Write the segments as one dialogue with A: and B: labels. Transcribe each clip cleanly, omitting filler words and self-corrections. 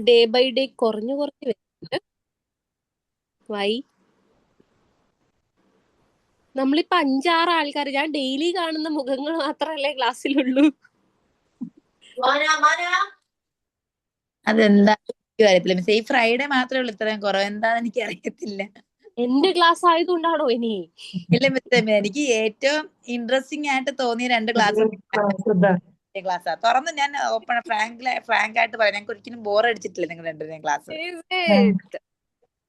A: Day by day കുറഞ്ഞു വരുന്നുണ്ട്. Y? നമ്മളിപ്പോ 5-6 ആൾക്കാർ, ഞാൻ ഡെയിലി കാണുന്ന മുഖങ്ങൾ മാത്രല്ലേ ക്ലാസ്സിലുള്ളൂ.
B: അതെന്താ മിസ്, ഈ ഫ്രൈഡേ മാത്രമേ ഉള്ളൂ ഇത്രയും കുറവ്, എന്താന്ന് എനിക്ക് അറിയത്തില്ല.
A: എന്റെ ക്ലാസ് ആയതുകൊണ്ടാണോ ഇനി?
B: ഇല്ല മിസ്, എനിക്ക് ഏറ്റവും ഇൻട്രസ്റ്റിംഗ് ആയിട്ട് തോന്നിയ 2 ക്ലാസ് ക്ലാസ്സാ തുറന്ന് ഞാൻ ഓപ്പൺ ഫ്രാങ്ക് ആയിട്ട് പറയാം, ഞങ്ങൾക്ക് ഒരിക്കലും ബോർ അടിച്ചിട്ടില്ല നിങ്ങൾ രണ്ടുപേരും ക്ലാസ്.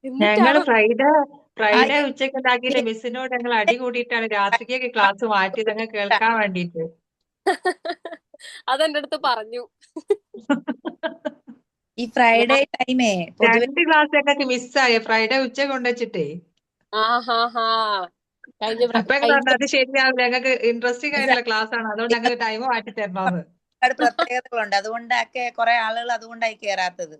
C: ഞങ്ങള് ഫ്രൈഡേ ഉച്ചക്ക് ഉണ്ടാക്കിയിട്ട് മിസ്സിനോട് ഞങ്ങൾ അടി കൂടിയിട്ടാണ് രാത്രിക്ക് ക്ലാസ് മാറ്റിയത് അങ്ങ് കേൾക്കാൻ വേണ്ടിട്ട്.
A: അതെന്റെ അടുത്ത് പറഞ്ഞു.
B: ഈ ഫ്രൈഡേ ടൈമേ പൊതുവെ
C: 2 ക്ലാസ് ഞങ്ങൾക്ക് മിസ്സായ ഫ്രൈഡേ ഉച്ച കൊണ്ടുവച്ചിട്ടേ. അപ്പൊ അത് ശരിയാവില്ല, ഞങ്ങൾക്ക് ഇൻട്രസ്റ്റിംഗ് ആയിട്ടുള്ള ക്ലാസ് ആണ്, അതുകൊണ്ട് ഞങ്ങൾക്ക് ടൈം മാറ്റി തരണോന്ന്.
B: ഒരുപാട് പ്രത്യേകതകളുണ്ട്, അതുകൊണ്ടൊക്കെ കുറെ ആളുകൾ അതുകൊണ്ടായി കേറാത്തത്.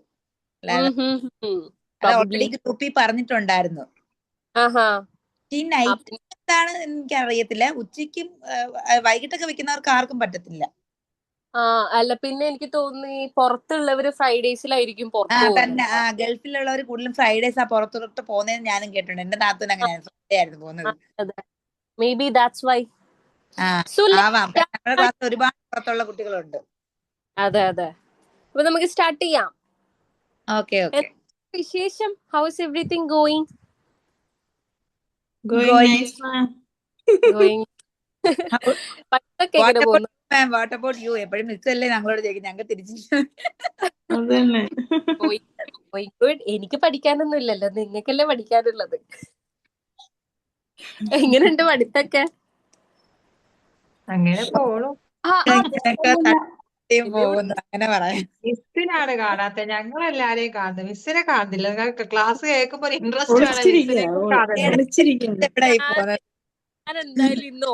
B: ഓൾറെഡി ഗ്രൂപ്പിൽ പറഞ്ഞിട്ടുണ്ടായിരുന്നു. ഈ നൈറ്റ് എന്താണ് എനിക്ക് അറിയത്തില്ല, ഉച്ചയ്ക്കും വൈകിട്ടൊക്കെ വെക്കുന്നവർക്ക് ആർക്കും പറ്റത്തില്ല.
A: അല്ല, പിന്നെ എനിക്ക് തോന്നുന്നു ഈ പുറത്തുള്ളവര് ഫ്രൈഡേസിലായിരിക്കും
B: തന്നെ ഗൾഫിലുള്ളവർ കൂടുതലും ഫ്രൈഡേസ് പുറത്തോട്ട് പോകുന്നതെന്ന് ഞാനും കേട്ടിട്ടുണ്ട്. എന്റെ നാത്തൂന് അങ്ങനെയാണ്, ഫ്രൈഡേ ആയിരുന്നു പോകുന്നത്.
A: May be that's why.
B: ഞങ്ങളുടെ ക്ലാസ്സിൽ ഒരുപാട് പുറത്തുള്ള കുട്ടികളുണ്ട്.
A: അതെ. അപ്പൊ നമുക്ക് സ്റ്റാർട്ട് ചെയ്യാം.
B: ഓക്കെ.
A: വിശേഷം? How is everything going?
B: What about you? എപ്പോഴും മിസ് അല്ലേ ഞങ്ങളോട് ചോദിക്കും, ഞങ്ങൾ തിരിച്ചു.
A: എനിക്ക് പഠിക്കാനൊന്നും ഇല്ലല്ലോ, നിങ്ങൾക്കല്ലേ പഠിക്കാനുള്ളത്. എങ്ങനെയുണ്ട് പഠിത്തൊക്കെ?
C: അങ്ങനെ പോണു.
B: അങ്ങനെ പറയാം.
C: മിസ്സിനാണ് കാണാത്ത, ഞങ്ങളെല്ലാരെയും കാണുന്നത്, മിസ്സിനെ കാണുന്നില്ല. നിങ്ങൾക്ക് ക്ലാസ് കേൾക്കുമ്പോ ഒരു ഇൻട്രസ്റ്റ് ആണ്, മിസ്സിനെ കാണുന്നത്.
A: ഞാൻ എന്തായാലും ഇന്നോ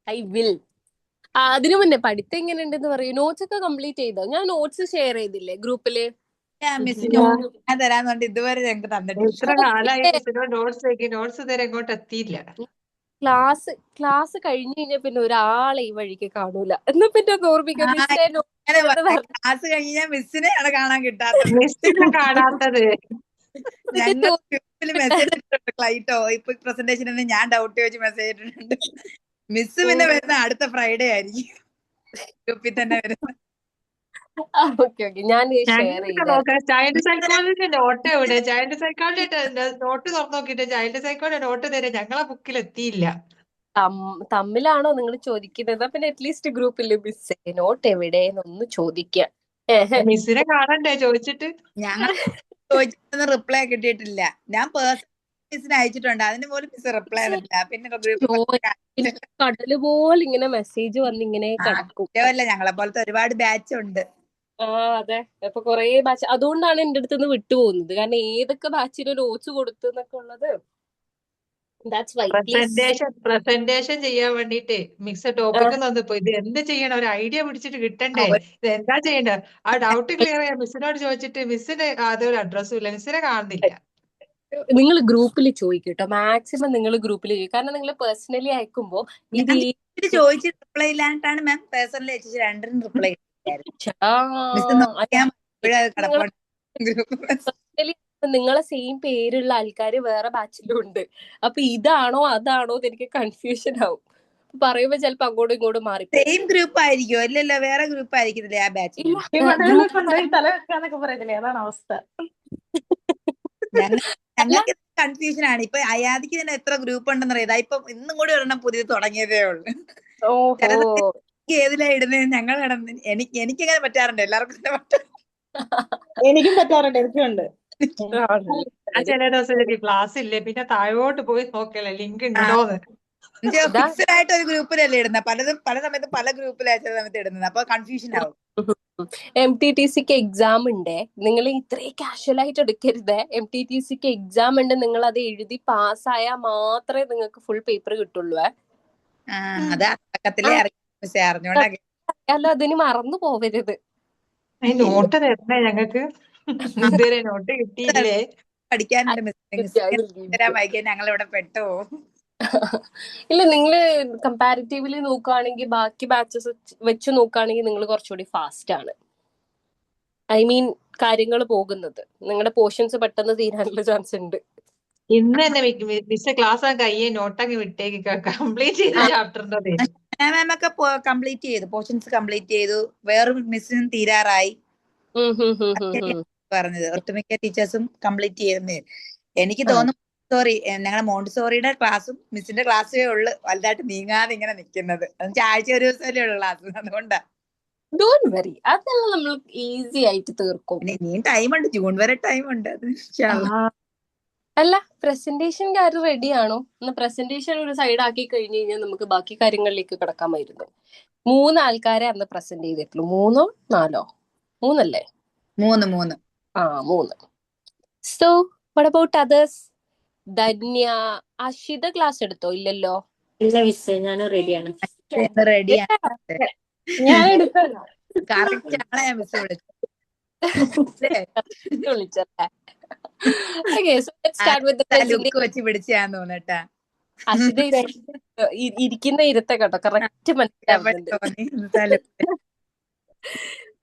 A: ഐ വിൽ. അതിനു മുന്നേ പഠിത്തം എങ്ങനെയുണ്ടെന്ന് പറയൂ. നോട്ട്സ് ഒക്കെ കംപ്ലീറ്റ് ചെയ്തോ? ഞാൻ നോട്ട്സ് ഷെയർ ചെയ്തില്ലേ ഗ്രൂപ്പില്?
B: ഞാൻ തരാന്നുണ്ട്, ഇതുവരെ ഞങ്ങൾക്ക് തന്നിട്ടില്ല.
C: എത്ര കാലായി മിസ്സിനോട് നോട്ട്സ് ഇതുവരെ ഇങ്ങോട്ട് എത്തിയില്ല.
A: ക്ലാസ് കഴിഞ്ഞു കഴിഞ്ഞാൽ പിന്നെ ഒരാളെ ഈ വഴിക്ക് കാണൂല. എന്നാ പിന്നെ ഓർമ്മിക്കാം,
B: ക്ലാസ് കഴിഞ്ഞാൽ മിസ്സിനെയാണ് കാണാൻ കിട്ടാത്തത്.
C: മിസ്സിനെ കാണാത്തത്.
B: ഞങ്ങൾ ഗ്രൂപ്പിൽ മെസ്സേജ് ഇട്ടിട്ടുണ്ട്, ക്ലൈറ്റോ ഇപ്പൊ പ്രസന്റേഷൻ ഞാൻ ഡൗട്ട് ചോദിച്ച് മെസ്സേജ് ഇട്ടിട്ടുണ്ട്. മിസ് പിന്നെ വരുന്ന അടുത്ത ഫ്രൈഡേ ആയിരിക്കും, ഗ്രൂപ്പിൽ തന്നെ വരുന്നത്.
A: ഞാൻ
C: ചൈൽഡ് സൈക്കോളജിന്റെ നോട്ട് എവിടെ? ചൈൽഡ് സൈക്കോളജി നോട്ട് തുറന്നു നോക്കിയിട്ട് ചൈൽഡ് സൈക്കോളജി നോട്ട് തരെ ഞങ്ങളെ ബുക്കിൽ എത്തിയില്ല.
A: തമ്മിലാണോ നിങ്ങൾ ചോദിക്കുന്നത്? പിന്നെ അറ്റ്ലീസ്റ്റ് ഗ്രൂപ്പിൽ മിസ് നോട്ട് എവിടെയെന്നൊന്ന് ചോദിക്കാം.
C: മിസ്സിനെ കാണണ്ടേ ചോദിച്ചിട്ട്?
B: ഞങ്ങൾ ചോദിച്ചിട്ടൊന്നും റിപ്ലൈ കിട്ടിയിട്ടില്ല. ഞാൻ പേഴ്സണൽ മിസ്സിന് അയച്ചിട്ടുണ്ട്, അതിന് പോലും മിസ് റിപ്ലൈ തന്നില്ല. പിന്നെ
A: കടല് പോലെ ഇങ്ങനെ മെസ്സേജ് വന്നിങ്ങനെ കിടക്കും.
B: ഞങ്ങളെ പോലത്തെ ഒരുപാട് ബാച്ച് ഉണ്ട്.
A: അതെ, അപ്പൊ കൊറേ ബാച്ച്, അതുകൊണ്ടാണ് എന്റെ അടുത്ത് വിട്ടുപോകുന്നത്. കാരണം ഏതൊക്കെ ബാച്ചിന് നോട്ട്സ് കൊടുത്തു എന്നൊക്കെ ഉള്ളത്.
C: പ്രസന്റേഷൻ ചെയ്യാൻ വേണ്ടിട്ട് മിക്സ് ടോപ്പിക് തന്നപ്പോ ഇത് എന്ത് ചെയ്യണം, ഒരു ഐഡിയ പിടിച്ചിട്ട് കിട്ടണ്ടേ, ഇത് എന്താ ചെയ്യണ്ടേ? ആ ഡൗട്ട് ക്ലിയർ ചെയ്യാൻ മിസ്സിനോട് ചോദിച്ചിട്ട് മിസ്സിന് അതൊരു അഡ്രസ്സും ഇല്ല, മിസ്സിനെ കാണുന്നില്ല.
A: നിങ്ങൾ ഗ്രൂപ്പിൽ ചോദിക്കട്ടോ, മാക്സിമം നിങ്ങൾ ഗ്രൂപ്പിൽ ചോദിക്കും. കാരണം നിങ്ങൾ പേഴ്സണലി അയക്കുമ്പോ ഇത്
B: ചോദിച്ച് റിപ്ലൈ ഇല്ലാണ്ടാണ് മാം പേഴ്സണലി അയച്ചു, രണ്ടിനും റിപ്ലൈ
A: നിങ്ങളെ സെയിം പേരുള്ള ആൾക്കാര് വേറെ ബാച്ചിലും ഉണ്ട്. അപ്പൊ ഇതാണോ അതാണോ എന്ന് എനിക്ക് കൺഫ്യൂഷൻ ആവും. പറയുമ്പോ ചിലപ്പോ അങ്ങോട്ടും ഇങ്ങോട്ടും മാറി.
B: സെയിം ഗ്രൂപ്പ് ആയിരിക്കും അല്ലല്ലോ, വേറെ ഗ്രൂപ്പ് ആയിരിക്കുന്നില്ലേ ആ ബാച്ചിൽ?
D: തല വെക്കാന്നൊക്കെ പറയത്തില്ലേ, അതാണ് അവസ്ഥ.
B: ഞങ്ങൾക്ക് കൺഫ്യൂഷൻ ആണ്. ഇപ്പൊ അയാദിക്ക് തന്നെ എത്ര ഗ്രൂപ്പ് ഉണ്ടെന്ന് അറിയാം. ഇപ്പൊ ഇന്നും കൂടി ഒരെണ്ണം പുതിയത് തുടങ്ങിയതേ ഉള്ളു. ഏതിലാ ഇടുന്നത് ഞങ്ങൾ കിടന്ന്, എനിക്കങ്ങനെ പറ്റാറുണ്ട്, എല്ലാവർക്കും
D: എനിക്കും പറ്റാറുണ്ട്, എനിക്കുണ്ട്.
C: ചില ദിവസം ക്ലാസ് ഇല്ലേ, പിന്നെ താഴോട്ട് പോയി നോക്കല്ലേ ലിങ്ക് ഉണ്ടോന്ന്.
B: ഫിക്സഡ് ആയിട്ട് ഒരു ഗ്രൂപ്പിലല്ലേ ഇടുന്നത്, പല സമയത്ത് പല ഗ്രൂപ്പിലാ ചില സമയത്ത് ഇടുന്നത്, അപ്പൊ കൺഫ്യൂഷൻ ആവും.
A: MTTCക്ക് എക്സാം ഉണ്ട്, നിങ്ങൾ ഇത്രയും കാഷ്വൽ ആയിട്ട് എടുക്കരുത്. MTTCക്ക് എക്സാം ഉണ്ട്, നിങ്ങൾ അത് എഴുതി പാസ്സായാൽ മാത്രമേ നിങ്ങൾക്ക് ഫുൾ പേപ്പർ കിട്ടുള്ളൂ. അല്ല, അതിന് മറന്നു പോവരുത്.
C: നോട്ട് തരണേ ഞങ്ങൾക്ക്, ഇതുവരെ നോട്ട് കിട്ടിയില്ലേ.
B: പഠിക്കാനുണ്ട്, ഞങ്ങൾ ഇവിടെ പെട്ടോ.
A: ഇല്ല, നിങ്ങള് കമ്പാരിറ്റീവ്ലി നോക്കുകയാണെങ്കിൽ ബാക്കി ബാച്ചസ് വെച്ച് നോക്കുകയാണെങ്കിൽ നിങ്ങൾ കുറച്ചുകൂടി ഫാസ്റ്റ് ആണ്. ഐ മീൻ കാര്യങ്ങൾ പോകുന്നത്. നിങ്ങളുടെ പോർഷൻസ് പെട്ടെന്ന് തീരാനുള്ള ചാൻസ് ഉണ്ട്.
C: ഇന്ന് തന്നെ മിസ് ക്ലാസ് കയ്യെ നോട്ടങ്ങ് വിട്ടേക്ക് കംപ്ലീറ്റ് ചെയ്ത ചാപ്റ്ററിന്റെ
B: മാമൊക്കെ കംപ്ലീറ്റ് ചെയ്തു, പോർഷൻസ് കംപ്ലീറ്റ് ചെയ്തു. വേറൊരു മിസ്സിനും തീരാറായി പറഞ്ഞത്. ഒട്ടുമിക്ക ടീച്ചേഴ്സും കംപ്ലീറ്റ് ചെയ്യുന്നേ. എനിക്ക് തോന്നുന്നു സോറി, ഞങ്ങളുടെ മോണ്ടിസോറിയുടെ ക്ലാസ്സും മിസ്സിന്റെ ക്ലാസ്സേ ഉള്ളു വലുതായിട്ട് നീങ്ങാതെ ഇങ്ങനെ നിൽക്കുന്നത്. ആഴ്ച ഒരു ദിവസമല്ലേ ഉള്ളു ക്ലാസ്, അതുകൊണ്ടാ.
A: ഡോണ്ട് വറി, അതെല്ലാം നമ്മൾ ഈസി ആയിട്ട് തീർക്കും.
B: ഇനിയും ടൈമുണ്ട്, ജൂൺ വരെ ടൈമുണ്ട്. അത്
A: അല്ല, പ്രസന്റേഷൻ കാര്യം റെഡി ആണോ? ഒന്ന് പ്രസന്റേഷൻ ഒരു സൈഡ് ആക്കി കഴിഞ്ഞു കഴിഞ്ഞാൽ നമുക്ക് ബാക്കി കാര്യങ്ങളിലേക്ക് കിടക്കാമായിരുന്നു. 3 ആൾക്കാരെ അന്ന് പ്രസന്റ് ചെയ്തിട്ടുള്ളൂ. 3 or 4? 3 അല്ലേ?
B: 3.
A: 3. So what about others? Dhanya, Ashitha class എടുത്തോ? ഇല്ലല്ലോ.
E: ഇല്ല മിസ്സേ, ഞാൻ റെഡിയാണ്.
B: റെഡിയാണ്.
D: ഞാൻ എടുക്കല്ല.
B: കറക്റ്റ് ആളെ ഞാൻ മിസ് വിളിച്ചത്.
A: വിളിച്ചല്ലേ? Okay, so let's start with the presentation.
B: വെച്ച് പിടിച്ചാന്ന് തോന്നട്ടാ.
A: അഷിത ഇരിക്കുന്ന ഇരുത്ത കേട്ടോ, കറക്റ്റ് മനസ്സിലാവുന്നുണ്ട്.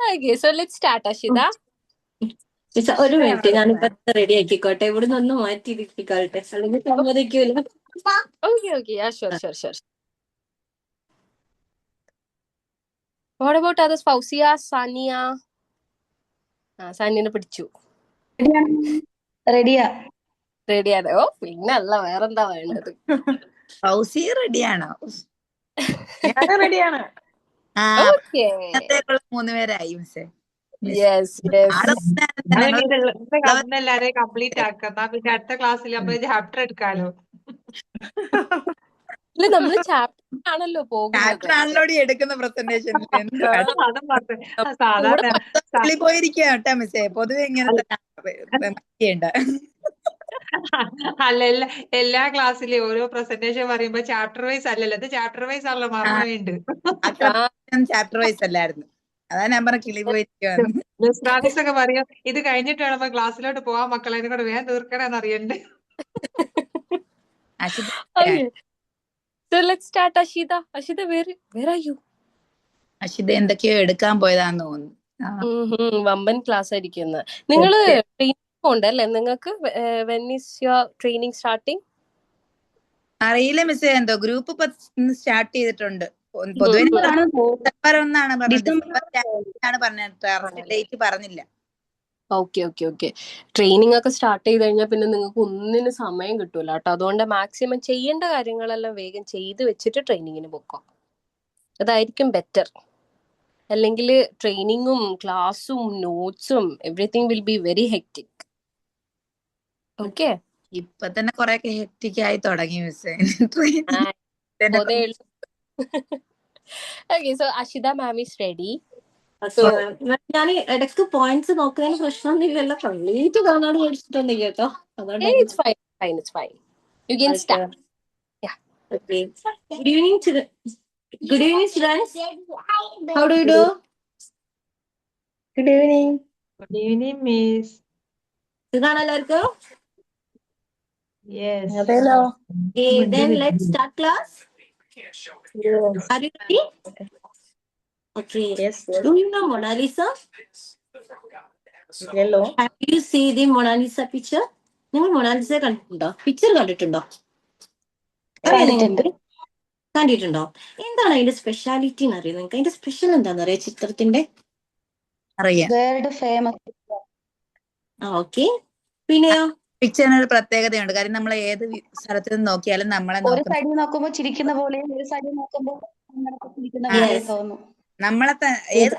A: Okay, so let's start, Ashitha.
E: ഒരു മിനിറ്റ്, ഞാനിപ്പോ റെഡി ആക്കിക്കോട്ടെ. ഇവിടുന്ന് ഒന്ന് മാറ്റി ഇരുത്തിക്കോട്ടെ, അല്ലെങ്കിൽ സമ്മതിക്കൂല.
A: Okay, yeah, sure. What about others? Fousiya, Sania? സാനിയനെ പിടിച്ചു. റെഡിയാണ്. ഓ പിന്നല്ല, വേറെന്താ വേണ്ടത്?
B: ഫൗസി റെഡിയാണോ?
D: ഞാൻ റെഡിയാണ്.
A: Okay.
B: 3 പേരായി മിസ്സേ.
A: Yes.
C: എല്ലാരെയും കംപ്ലീറ്റ് ആക്കാം. പിന്നെ അടുത്ത ക്ലാസ്സിൽ അപ്പൊ ചാപ്റ്റർ എടുക്കാലോ.
A: ഇല്ല, നമ്മള് ചാപ്റ്റർ ആണല്ലോ പോകുന്നത്.
B: എടുക്കുന്ന പ്രസന്റേഷൻ
C: സാധാരണ
B: പോയിരിക്കുക കേട്ടാ മിസ്സേ. പൊതുവെ ഇങ്ങനെ ചെയ്യണ്ട.
C: അല്ല, എല്ലാ ക്ലാസ്സിലെയും ഓരോ പ്രസന്റേഷൻ പറയുമ്പോ ചാപ്റ്റർ വൈസ് അല്ലല്ലോ, ഇത് ചാപ്റ്റർ വൈസ് ആണല്ലോ. മറന്നുണ്ട്.
B: ചാപ്റ്റർ വൈസ് അല്ലായിരുന്നു, അതാ ഞാൻ പറഞ്ഞ കിളി പോയിരിക്കുവാന്ന്.
C: മിസ് ഒക്കെ പറയും, ഇത് കഴിഞ്ഞിട്ട് വേണം ക്ലാസ്സിലോട്ട് പോവാൻ മക്കളെ, കൂടെ വേഗം തീർക്കണമെന്ന് അറിയണ്ട്.
A: So let's start, Ashida. Ashida, where are you?
B: Ashitha എന്തൊക്കെയോ എടുക്കാൻ പോയതാന്ന് തോന്നുന്നു.
A: വമ്പൻ ക്ലാസ് ആയിരിക്കുന്ന. നിങ്ങള് ട്രെയിനിങ് ഉണ്ടല്ലേ നിങ്ങൾക്ക്? when is your training starting?
B: അറിയില്ല മിസ്സേ, എന്തോ ഗ്രൂപ്പ് സ്റ്റാർട്ട് ചെയ്തിട്ടുണ്ട്. പൊതുവെ ഡിസംബർ 1 പറഞ്ഞത്, ഡേറ്റ് പറഞ്ഞില്ല.
A: ഓക്കെ. ട്രെയിനിങ് ഒക്കെ സ്റ്റാർട്ട് ചെയ്ത് കഴിഞ്ഞാൽ പിന്നെ നിങ്ങൾക്ക് ഒന്നിനും സമയം കിട്ടൂല കേട്ടോ. അതുകൊണ്ട് മാക്സിമം ചെയ്യേണ്ട കാര്യങ്ങളെല്ലാം വേഗം ചെയ്ത് വെച്ചിട്ട് ട്രെയിനിങ്ങിന് പോക്കോ, അതായിരിക്കും ബെറ്റർ. അല്ലെങ്കിൽ ട്രെയിനിങ്ങും ക്ലാസ്സും നോട്ട്സും everything will be very hectic. Okay,
B: ഇപ്പൊ തന്നെ കൊറേ ഹെക്റ്റിക് ആയി തുടങ്ങി മിസ്സേ.
A: Okay, so Ashida ma'am is ready.
E: ഞാൻ ഇടയ്ക്ക് പോയിന്റ്സ് നോക്കുന്നതിന് പ്രശ്നമൊന്നുമില്ലല്ലോ, കംപ്ലീറ്റ് കാണാതെ പഠിച്ചിട്ടൊന്നും കേട്ടോ.
A: It's fine. You can start. Yeah.
E: Okay. Good evening, students. How do you do?
D: Good evening.
C: Good evening, miss.
E: സുഖാണോ എല്ലാവർക്കും?
C: Yes.
D: അതെല്ലോ.
E: Okay, then let's start class. Are you ready? Okay.
D: Yes.
E: Do you know Mona Lisa?
D: Hello.
E: Have you seen the Mona Lisa picture? നിങ്ങൾ Mona Lisa കണ്ടിട്ടുണ്ടോ? Picture കണ്ടിട്ടുണ്ടോ? കണ്ടിട്ടുണ്ടോ? എന്താണ് അതിന്റെ speciality എന്ന് അറിയാം നിങ്ങൾക്ക്? അതിന്റെ സ്പെഷ്യൽ എന്താണെന്ന് അറിയാം ചിത്രത്തിന്റെ?
B: അറിയാം.
E: ഓക്കെ. പിന്നെയോ?
B: പിക്ചറിന് ഒരു പ്രത്യേകതയുണ്ട്. കാര്യം നമ്മൾ ഏത് സ്ഥലത്ത് നിന്ന് നോക്കിയാലും നമ്മളെ
F: ഒരു സൈഡിൽ നോക്കുമ്പോ ചിരിക്കുന്ന പോലെ, ഒരു സൈഡിൽ നോക്കുമ്പോ തോന്നും.
B: നമ്മളെ ഏത്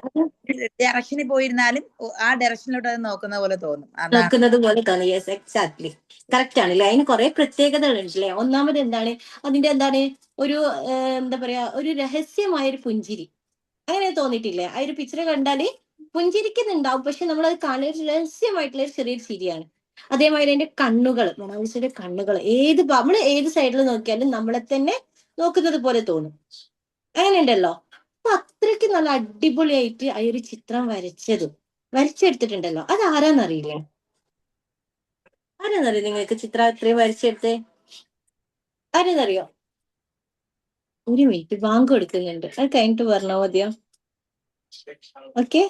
B: ഡയറക്ഷനിൽ പോയിരുന്നാലും ആ ഡയറക്ഷനിലോട്ട് അത് നോക്കുന്ന പോലെ തോന്നും.
E: നോക്കുന്നത് പോലെ തോന്നും. യെസ്, എക്സാക്ട്ലി കറക്റ്റ് ആണല്ലേ. അതിന് കുറെ പ്രത്യേകതകളുണ്ടല്ലേ. ഒന്നാമത് അതിന്റെ ഒരു എന്താ പറയാ, ഒരു രഹസ്യമായ ഒരു പുഞ്ചിരി. അങ്ങനെ തോന്നിയിട്ടില്ലേ? ആ ഒരു പിക്ചർ കണ്ടാല് പുഞ്ചിരിക്കുന്നുണ്ടാവും, പക്ഷെ നമ്മളത് കാണുന്ന രഹസ്യമായിട്ടുള്ള ഒരു ചെറിയൊരു ചിരിയാണ്. അതേമാതിരി അതിന്റെ കണ്ണുകൾ, മൊണാലിസയുടെ കണ്ണുകൾ നമ്മൾ ഏത് സൈഡിൽ നോക്കിയാലും നമ്മളെ തന്നെ നോക്കുന്നത് പോലെ തോന്നും. അങ്ങനെ ഉണ്ടല്ലോ. അപ്പൊ അത്രയ്ക്ക് നല്ല അടിപൊളിയായിട്ട് ആ ഒരു ചിത്രം വരച്ചെടുത്തിട്ടുണ്ടല്ലോ. അത് ആരാന്നറിയില്ലേ? ആരാന്നറിയോ നിങ്ങൾക്ക് ചിത്രം അത്രയും വരച്ചെടുത്തേ? ആരെന്നറിയോ? ഒരു മിനിറ്റ്, ബാങ്ക് കൊടുക്കുന്നുണ്ട്, അത് കഴിഞ്ഞിട്ട് പറഞ്ഞാൽ മതിയോ? Okay.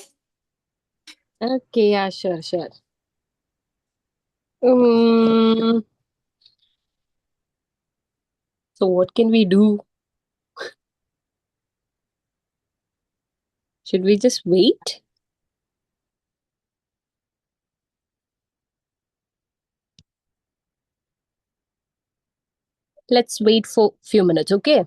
A: Okay, yeah, sure. Um, so what can we do? Should we just wait? Let's wait for a few minutes, okay?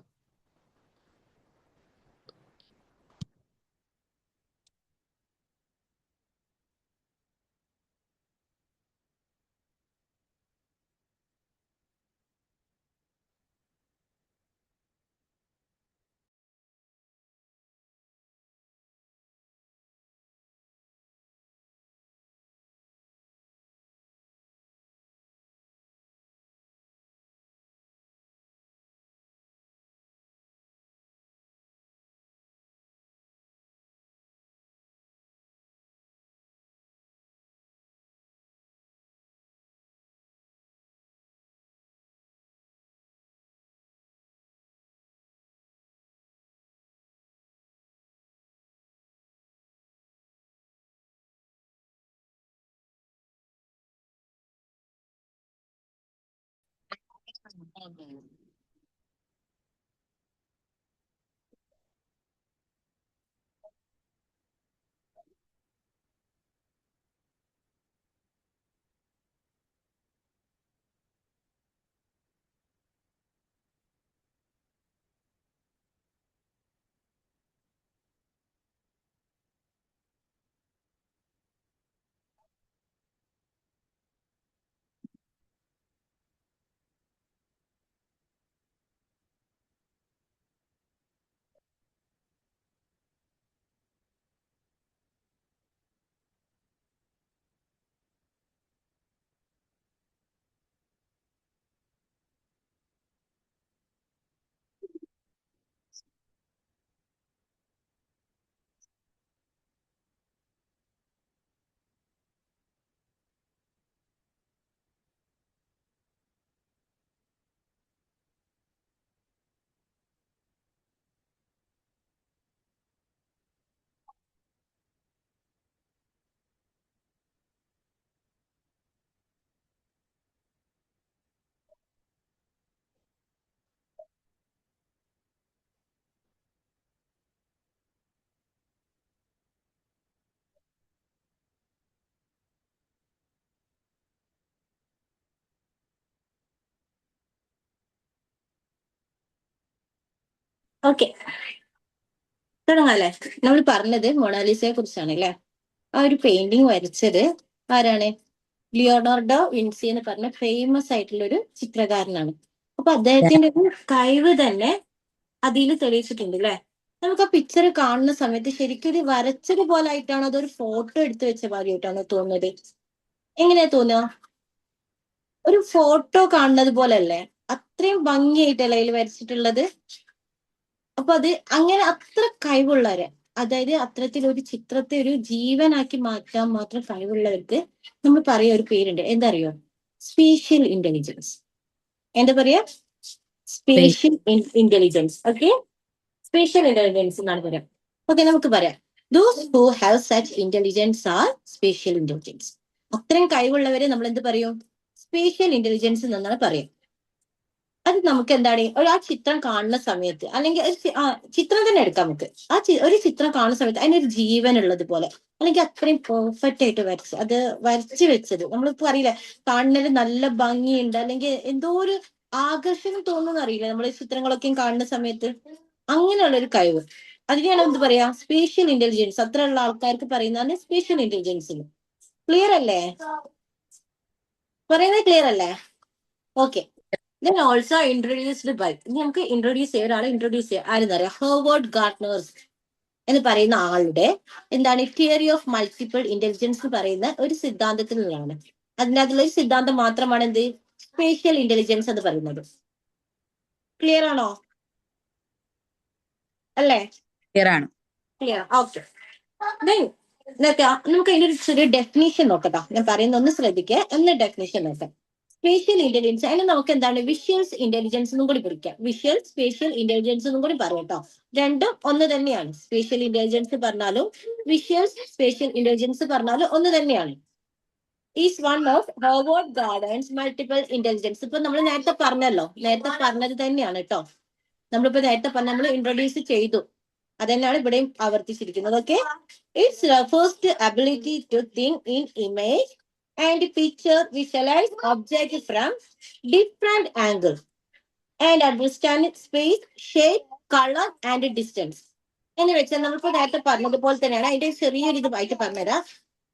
E: Okay, തുടങ്ങാല്ലേ? നമ്മൾ പറഞ്ഞത് മൊണാലിസയെ കുറിച്ചാണ് അല്ലെ. ആ ഒരു പെയിന്റിങ് വരച്ചത് ആരാണ്? ലിയോണാർഡോ വിൻസി എന്ന് പറഞ്ഞ ഫേമസ് ആയിട്ടുള്ള ഒരു ചിത്രകാരനാണ്. അപ്പൊ അദ്ദേഹത്തിന്റെ ഒരു കഴിവ് തന്നെ അതിൽ തെളിയിച്ചിട്ടുണ്ട് അല്ലെ. നമുക്ക് ആ പിക്ചർ കാണുന്ന സമയത്ത് ശരിക്കും ഇത് വരച്ചത് പോലെ ആയിട്ടാണോ അതൊരു ഫോട്ടോ എടുത്തു വെച്ച മാതിരിയായിട്ടാണോ തോന്നുന്നത്? എങ്ങനെയാ തോന്നുക? ഒരു ഫോട്ടോ കാണുന്നത് പോലെ അല്ലേ? അത്രയും ഭംഗിയായിട്ടല്ലേ അതിൽ വരച്ചിട്ടുള്ളത്. അപ്പൊ അത് അങ്ങനെ അത്ര കഴിവുള്ളവരെ, അതായത് അത്തരത്തിൽ ഒരു ചിത്രത്തെ ഒരു ജീവനാക്കി മാറ്റാൻ മാത്രം കഴിവുള്ളവർക്ക് നമ്മൾ പറയുന്ന ഒരു പേരുണ്ട്. എന്താ അറിയോ? Spatial intelligence. എന്താ പറയാ? Spatial intelligence. Okay, spatial intelligence എന്നാണ് പറയാം. ഓക്കെ, നമുക്ക് പറയാം those who have such intelligence are spatial intelligence. അത്രയും കഴിവുള്ളവരെ നമ്മൾ എന്ത് പറയും? സ്പേഷ്യൽ ഇന്റലിജൻസ് എന്നാണ് പറയാം. അത് നമുക്ക് എന്താണ് ആ ചിത്രം കാണുന്ന സമയത്ത്, അല്ലെങ്കിൽ ചിത്രം തന്നെ എടുക്കാം നമുക്ക്. ഒരു ചിത്രം കാണുന്ന സമയത്ത് അതിനൊരു ജീവൻ ഉള്ളത് പോലെ, അല്ലെങ്കിൽ അത്രയും പെർഫെക്റ്റ് ആയിട്ട് വരച്ച് അത് വരച്ചു വെച്ചത് നമ്മളിപ്പോ അറിയില്ല, കാണുന്നതിന് നല്ല ഭംഗിയുണ്ട്, അല്ലെങ്കിൽ എന്തോ ഒരു ആകർഷണം തോന്നുന്നു അറിയില്ല നമ്മൾ ഈ ചിത്രങ്ങളൊക്കെയും കാണുന്ന സമയത്ത്. അങ്ങനെയുള്ള ഒരു കഴിവ്, അതിനെയാണ് എന്ത് പറയാ? Spatial intelligence. അത്രയുള്ള ആൾക്കാർക്ക് പറയുന്നതാണ് സ്പേഷ്യൽ ഇന്റലിജൻസ്. ക്ലിയർ അല്ലേ? പറയുന്നത് ക്ലിയർ അല്ലേ? Okay. Then also introduced by, നമുക്ക് ഇൻട്രൊഡ്യൂസ് ചെയ്യാൻ ഒരാളെ ഇൻട്രൊഡ്യൂസ് ചെയ്യാം. ആരെന്നറിയാം? ഹെർവേർഡ് ഗാർട്ട്നേഴ്സ് എന്ന് പറയുന്ന ആളുടെ എന്താണ് തിയറി ഓഫ് മൾട്ടിപ്പിൾ ഇന്റലിജൻസ് എന്ന് പറയുന്ന ഒരു സിദ്ധാന്തത്തിൽ നിന്നാണ്. അതിനകത്തുള്ള ഒരു സിദ്ധാന്തം മാത്രമാണ് എന്ത്? സ്പേഷ്യൽ ഇന്റലിജൻസ് എന്ന് പറയുന്നത്. ക്ലിയർ ആണോ? അല്ലേ?
B: ക്ലിയർ ആണ്.
E: Clear, okay. നമുക്ക് അതിന്റെ ഒരു ചെറിയ ഡെഫിനേഷൻ നോക്കട്ടോ. ഞാൻ പറയുന്ന ഒന്ന് ശ്രദ്ധിക്കുക, ഒന്ന് ഡെഫിനേഷൻ നോക്കാം. സ്പേഷ്യൽ ഇന്റലിജൻസ് അതിന് നമുക്ക് എന്താണ് വിഷ്വൽസ് ഇന്റലിജൻസ് എന്നും കൂടി പിടിക്കാം. വിഷ്വൽ സ്പേഷ്യൽ ഇന്റലിജൻസ് എന്നും കൂടി പറയാം കേട്ടോ. രണ്ടും ഒന്ന് തന്നെയാണ്. സ്പേഷ്യൽ ഇന്റലിജൻസ് പറഞ്ഞാലും വിഷ്വൽസ് സ്പേഷ്യൽ ഇന്റലിജൻസ് പറഞ്ഞാലും ഒന്ന് തന്നെയാണ്. Is one of Howard gardens multiple intelligence. ഇപ്പൊ നമ്മൾ നേരത്തെ പറഞ്ഞല്ലോ, നേരത്തെ പറഞ്ഞത് തന്നെയാണ് കേട്ടോ. നമ്മളിപ്പോ നേരത്തെ പറഞ്ഞ നമ്മൾ ഇൻട്രൊഡ്യൂസ് ചെയ്തു, അതന്നെയാണ് ഇവിടെയും ആവർത്തിച്ചിരിക്കുന്നത്. Okay, it's refers to ability to think in image and picture, visualize object from different angles and understand space, shape, color and distance. എന്ന് വെച്ചാൽ നമ്മളിപ്പോ നേരത്തെ പറഞ്ഞതുപോലെ തന്നെയാണ്. അതിന്റെ ചെറിയൊരു ഇതായിട്ട് പറഞ്ഞുതരാം.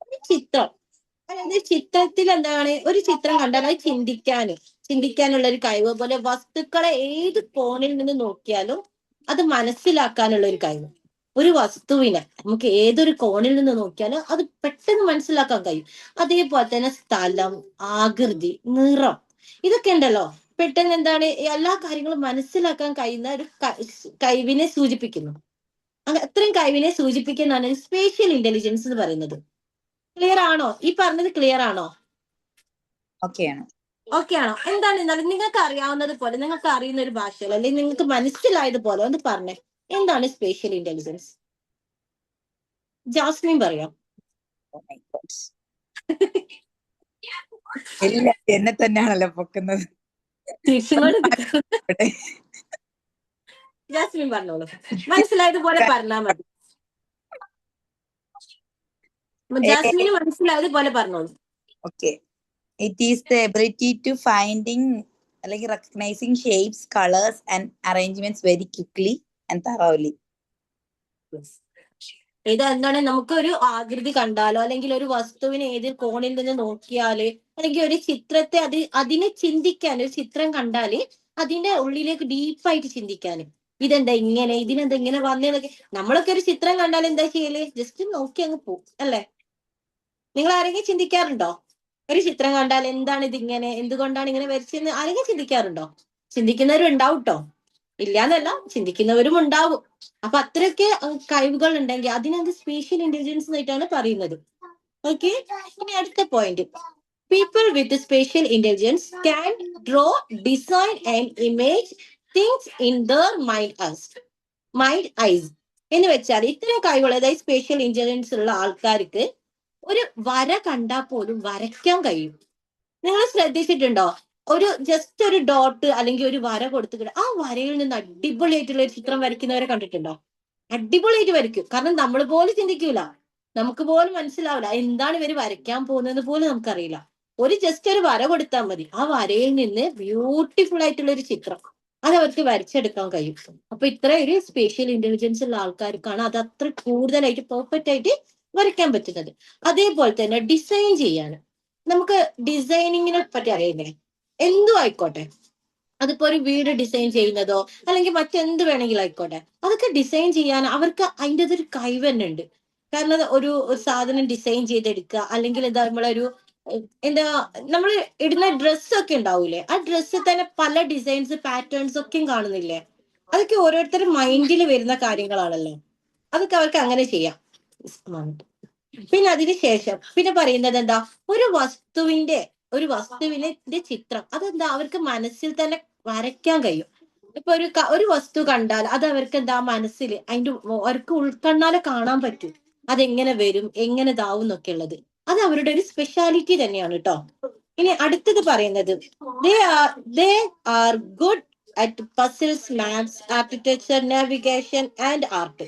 E: ഒരു ചിത്രം, അതായത് ചിത്രത്തിൽ എന്താണ്, ഒരു ചിത്രം കണ്ടാൽ അത് ചിന്തിക്കാനുള്ള ഒരു കഴിവ് പോലെ വസ്തുക്കളെ ഏത് കോണിൽ നിന്ന് നോക്കിയാലും അത് മനസ്സിലാക്കാനുള്ള ഒരു കഴിവ്. ഒരു വസ്തുവിനെ നമുക്ക് ഏതൊരു കോണിൽ നിന്ന് നോക്കിയാലും അത് പെട്ടെന്ന് മനസ്സിലാക്കാൻ കഴിയും. അതേപോലെ തന്നെ സ്ഥലം, ആകൃതി, നിറം, ഇതൊക്കെ ഉണ്ടല്ലോ പെട്ടെന്ന് എന്താണ് എല്ലാ കാര്യങ്ങളും മനസ്സിലാക്കാൻ കഴിയുന്ന ഒരു കഴിവിനെ സൂചിപ്പിക്കുന്നു. അത്രയും കഴിവിനെ സൂചിപ്പിക്കുന്നതാണ് സ്പേഷ്യൽ ഇന്റലിജൻസ് എന്ന് പറയുന്നത്. ക്ലിയർ ആണോ? ഈ പറഞ്ഞത് ക്ലിയർ ആണോ? ഓക്കെ ആണോ? എന്താണ് എന്നാലും നിങ്ങൾക്ക് അറിയാവുന്നത് പോലെ, നിങ്ങൾക്ക് അറിയുന്ന ഒരു ഭാഷയിൽ അല്ലെങ്കിൽ നിങ്ങൾക്ക് മനസ്സിലായതുപോലെ ഒന്ന് പറഞ്ഞേ, എന്താണ് സ്പേഷ്യൽ ഇന്റലിജൻസ്? ജാസ്മിൻ പറയാം.
B: എന്നെ തന്നെയാണല്ലോ പൊക്കുന്നത്.
E: ജാസ്മിൻ പറഞ്ഞോളൂ, മനസ്സിലായതുപോലെ പറഞ്ഞാൽ മതി. ജാസ്മിന് മനസ്സിലായതുപോലെ പറഞ്ഞോളൂ.
B: Okay, it is the ability to finding അല്ലെങ്കിൽ recognising shapes, colours and arrangements very quickly and thoroughly.
E: ഇത് എന്താണ്, നമുക്ക് ഒരു ആകൃതി കണ്ടാലോ അല്ലെങ്കിൽ ഒരു വസ്തുവിനെ ഏത് കോണിൽ നിന്ന് നോക്കിയാല് അല്ലെങ്കിൽ ഒരു ചിത്രത്തെ അതിനെ ചിന്തിക്കാൻ, ഒരു ചിത്രം കണ്ടാല് അതിന്റെ ഉള്ളിലേക്ക് ഡീപ്പായിട്ട് ചിന്തിക്കാന്, ഇതെന്താ ഇങ്ങനെ, ഇതിനെന്താ ഇങ്ങനെ വന്നേന്നൊക്കെ. നമ്മളൊക്കെ ഒരു ചിത്രം കണ്ടാൽ എന്താ ചെയ്യല്? ജസ്റ്റ് നോക്കി അങ്ങ് പോകും അല്ലേ? നിങ്ങൾ ആരെങ്കിലും ചിന്തിക്കാറുണ്ടോ? ഒരു ചിത്രം കണ്ടാൽ എന്താണ് ഇതിങ്ങനെ, എന്തുകൊണ്ടാണ് ഇങ്ങനെ വരച്ചെന്ന് ആരെങ്കിലും ചിന്തിക്കാറുണ്ടോ? ചിന്തിക്കുന്നവരും ഉണ്ടാവും കേട്ടോ, ഇല്ലാന്നല്ല, ചിന്തിക്കുന്നവരും ഉണ്ടാവും. അപ്പൊ അത്രയൊക്കെ കഴിവുകൾ ഉണ്ടെങ്കിൽ അതിനകത്ത് സ്പേഷ്യൽ ഇന്റലിജൻസ് എന്നായിട്ടാണ് പറയുന്നത്. ഓക്കെ, ഇനി അടുത്ത point, people with spatial intelligence can draw, design and image things in their mind eyes. എന്ന് വെച്ചാൽ ഇത്തരം കഴിവുകൾ, അതായത് സ്പേഷ്യൽ ഇന്റലിജൻസ് ഉള്ള ആൾക്കാർക്ക് ഒരു വര കണ്ടാൽ പോലും വരയ്ക്കാൻ കഴിയും. നിങ്ങൾ ശ്രദ്ധിച്ചിട്ടുണ്ടോ? ഒരു ജസ്റ്റ് ഒരു ഡോട്ട് അല്ലെങ്കിൽ ഒരു വര കൊടുത്തിട്ട് ആ വരയിൽ നിന്ന് അടിപൊളിയായിട്ടുള്ള ഒരു ചിത്രം വരയ്ക്കുന്നവരെ കണ്ടിട്ടുണ്ടോ? അടിപൊളിയായിട്ട് വരയ്ക്കും. കാരണം നമ്മൾ പോലും ചിന്തിക്കൂല, നമുക്ക് പോലും മനസ്സിലാവില്ല എന്താണ് ഇവര് വരയ്ക്കാൻ പോകുന്നത് പോലും നമുക്കറിയില്ല. ഒരു ജസ്റ്റ് ഒരു വര കൊടുത്താൽ മതി, ആ വരയിൽ നിന്ന് ബ്യൂട്ടിഫുൾ ആയിട്ടുള്ള ഒരു ചിത്രം അത് അവർക്ക് വരച്ചെടുക്കാൻ കഴിയും. അപ്പൊ ഇത്ര ഒരു സ്പേഷ്യൽ ഇന്റലിജൻസ് ഉള്ള ആൾക്കാർക്കാണ് അത് അത്ര കൂടുതലായിട്ട് പെർഫെക്റ്റ് ആയിട്ട് വരയ്ക്കാൻ പറ്റുന്നത്. അതേപോലെ തന്നെ ഡിസൈൻ ചെയ്യാൻ, നമുക്ക് ഡിസൈനിങ്ങിനെ പറ്റി അറിയില്ലേ? എന്തും ആയിക്കോട്ടെ, അതിപ്പോ ഒരു വീട് ഡിസൈൻ ചെയ്യുന്നതോ അല്ലെങ്കിൽ മറ്റെന്ത് വേണമെങ്കിലും ആയിക്കോട്ടെ, അതൊക്കെ ഡിസൈൻ ചെയ്യാൻ അവർക്ക് അതിൻ്റെ ഒരു കഴിവ് തന്നെ ഉണ്ട്. കാരണം ഒരു സാധനം ഡിസൈൻ ചെയ്തെടുക്കുക, അല്ലെങ്കിൽ എന്താ നമ്മളൊരു എന്താ നമ്മൾ ഇടുന്ന ഡ്രസ്സൊക്കെ ഉണ്ടാവൂലേ, ആ ഡ്രസ്സിൽ തന്നെ പല ഡിസൈൻസ്, പാറ്റേൺസ് ഒക്കെയും കാണുന്നില്ലേ? അതൊക്കെ ഓരോരുത്തരുടെ മൈൻഡിൽ വരുന്ന കാര്യങ്ങളാണല്ലോ. അതൊക്കെ അവർക്ക് അങ്ങനെ ചെയ്യാം. പിന്നെ അതിനുശേഷം പിന്നെ പറയുന്നത് എന്താ, ഒരു വസ്തുവിന്റെ ചിത്രം അതെന്താ അവർക്ക് മനസ്സിൽ തന്നെ വരയ്ക്കാൻ കഴിയും. ഇപ്പൊ ഒരു വസ്തു കണ്ടാൽ അത് അവർക്ക് എന്താ മനസ്സിൽ അവർക്ക് ഉൾക്കണ്ണാലെ കാണാൻ പറ്റും, അതെങ്ങനെ വരും, എങ്ങനെ ഇതാവും എന്നൊക്കെ ഉള്ളത്. അത് അവരുടെ ഒരു സ്പെഷ്യാലിറ്റി തന്നെയാണ് കേട്ടോ. ഇനി അടുത്തത് പറയുന്നത്, they are good at puzzles, maths, architecture, navigation and art.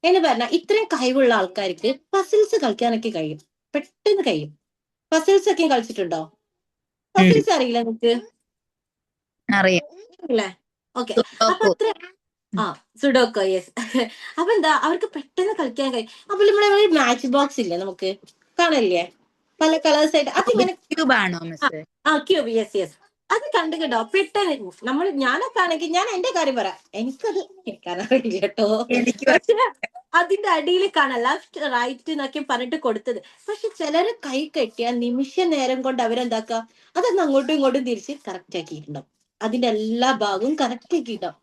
E: എന്ന് പറഞ്ഞാൽ ഇത്രയും കഴിവുള്ള ആൾക്കാർക്ക് പസിൽസ് കളിക്കാനൊക്കെ കഴിയും, പെട്ടെന്ന് കഴിയും. പസിൽസ് ഒക്കെ കളിച്ചിട്ടുണ്ടോ? പസിൽസ് അറിയില്ല നിങ്ങൾക്ക്? അറിയില്ലേ? ഓക്കെ, അപ്പൊ അത്ര സുഡോക്കോ, യെസ്. അപ്പൊ എന്താ അവർക്ക് പെട്ടെന്ന് കളിക്കാൻ കഴിയും. അപ്പൊ നമ്മളെ മാച്ച് ബോക്സ് ഇല്ലേ, നമുക്ക് കാണില്ലേ പല കളേഴ്സ് ആയിട്ട്, അതിങ്ങനെ ക്യൂബ്, യെസ് യെസ്, അത് കണ്ടുകിട്ടോ പെട്ടെന്ന് ഞാനൊക്കെ ആണെങ്കിൽ ഞാൻ എന്റെ കാര്യം പറയാം, എനിക്കത് കേൾക്കാനറിയില്ല കേട്ടോ. പക്ഷെ അതിന്റെ അടിയിൽ കാണാം ലെഫ്റ്റ് റൈറ്റ് എന്നൊക്കെ പറഞ്ഞിട്ട് കൊടുത്തത്. പക്ഷെ ചിലര് കൈ കെട്ടിയാൽ നിമിഷ നേരം കൊണ്ട് അവരെന്താക്കുക, അതൊന്ന് അങ്ങോട്ടും ഇങ്ങോട്ടും തിരിച്ച് കറക്റ്റ് ആക്കിയിട്ടുണ്ടാവും. അതിന്റെ എല്ലാ ഭാഗവും കറക്റ്റ് ആക്കിയിട്ടുണ്ടാവും.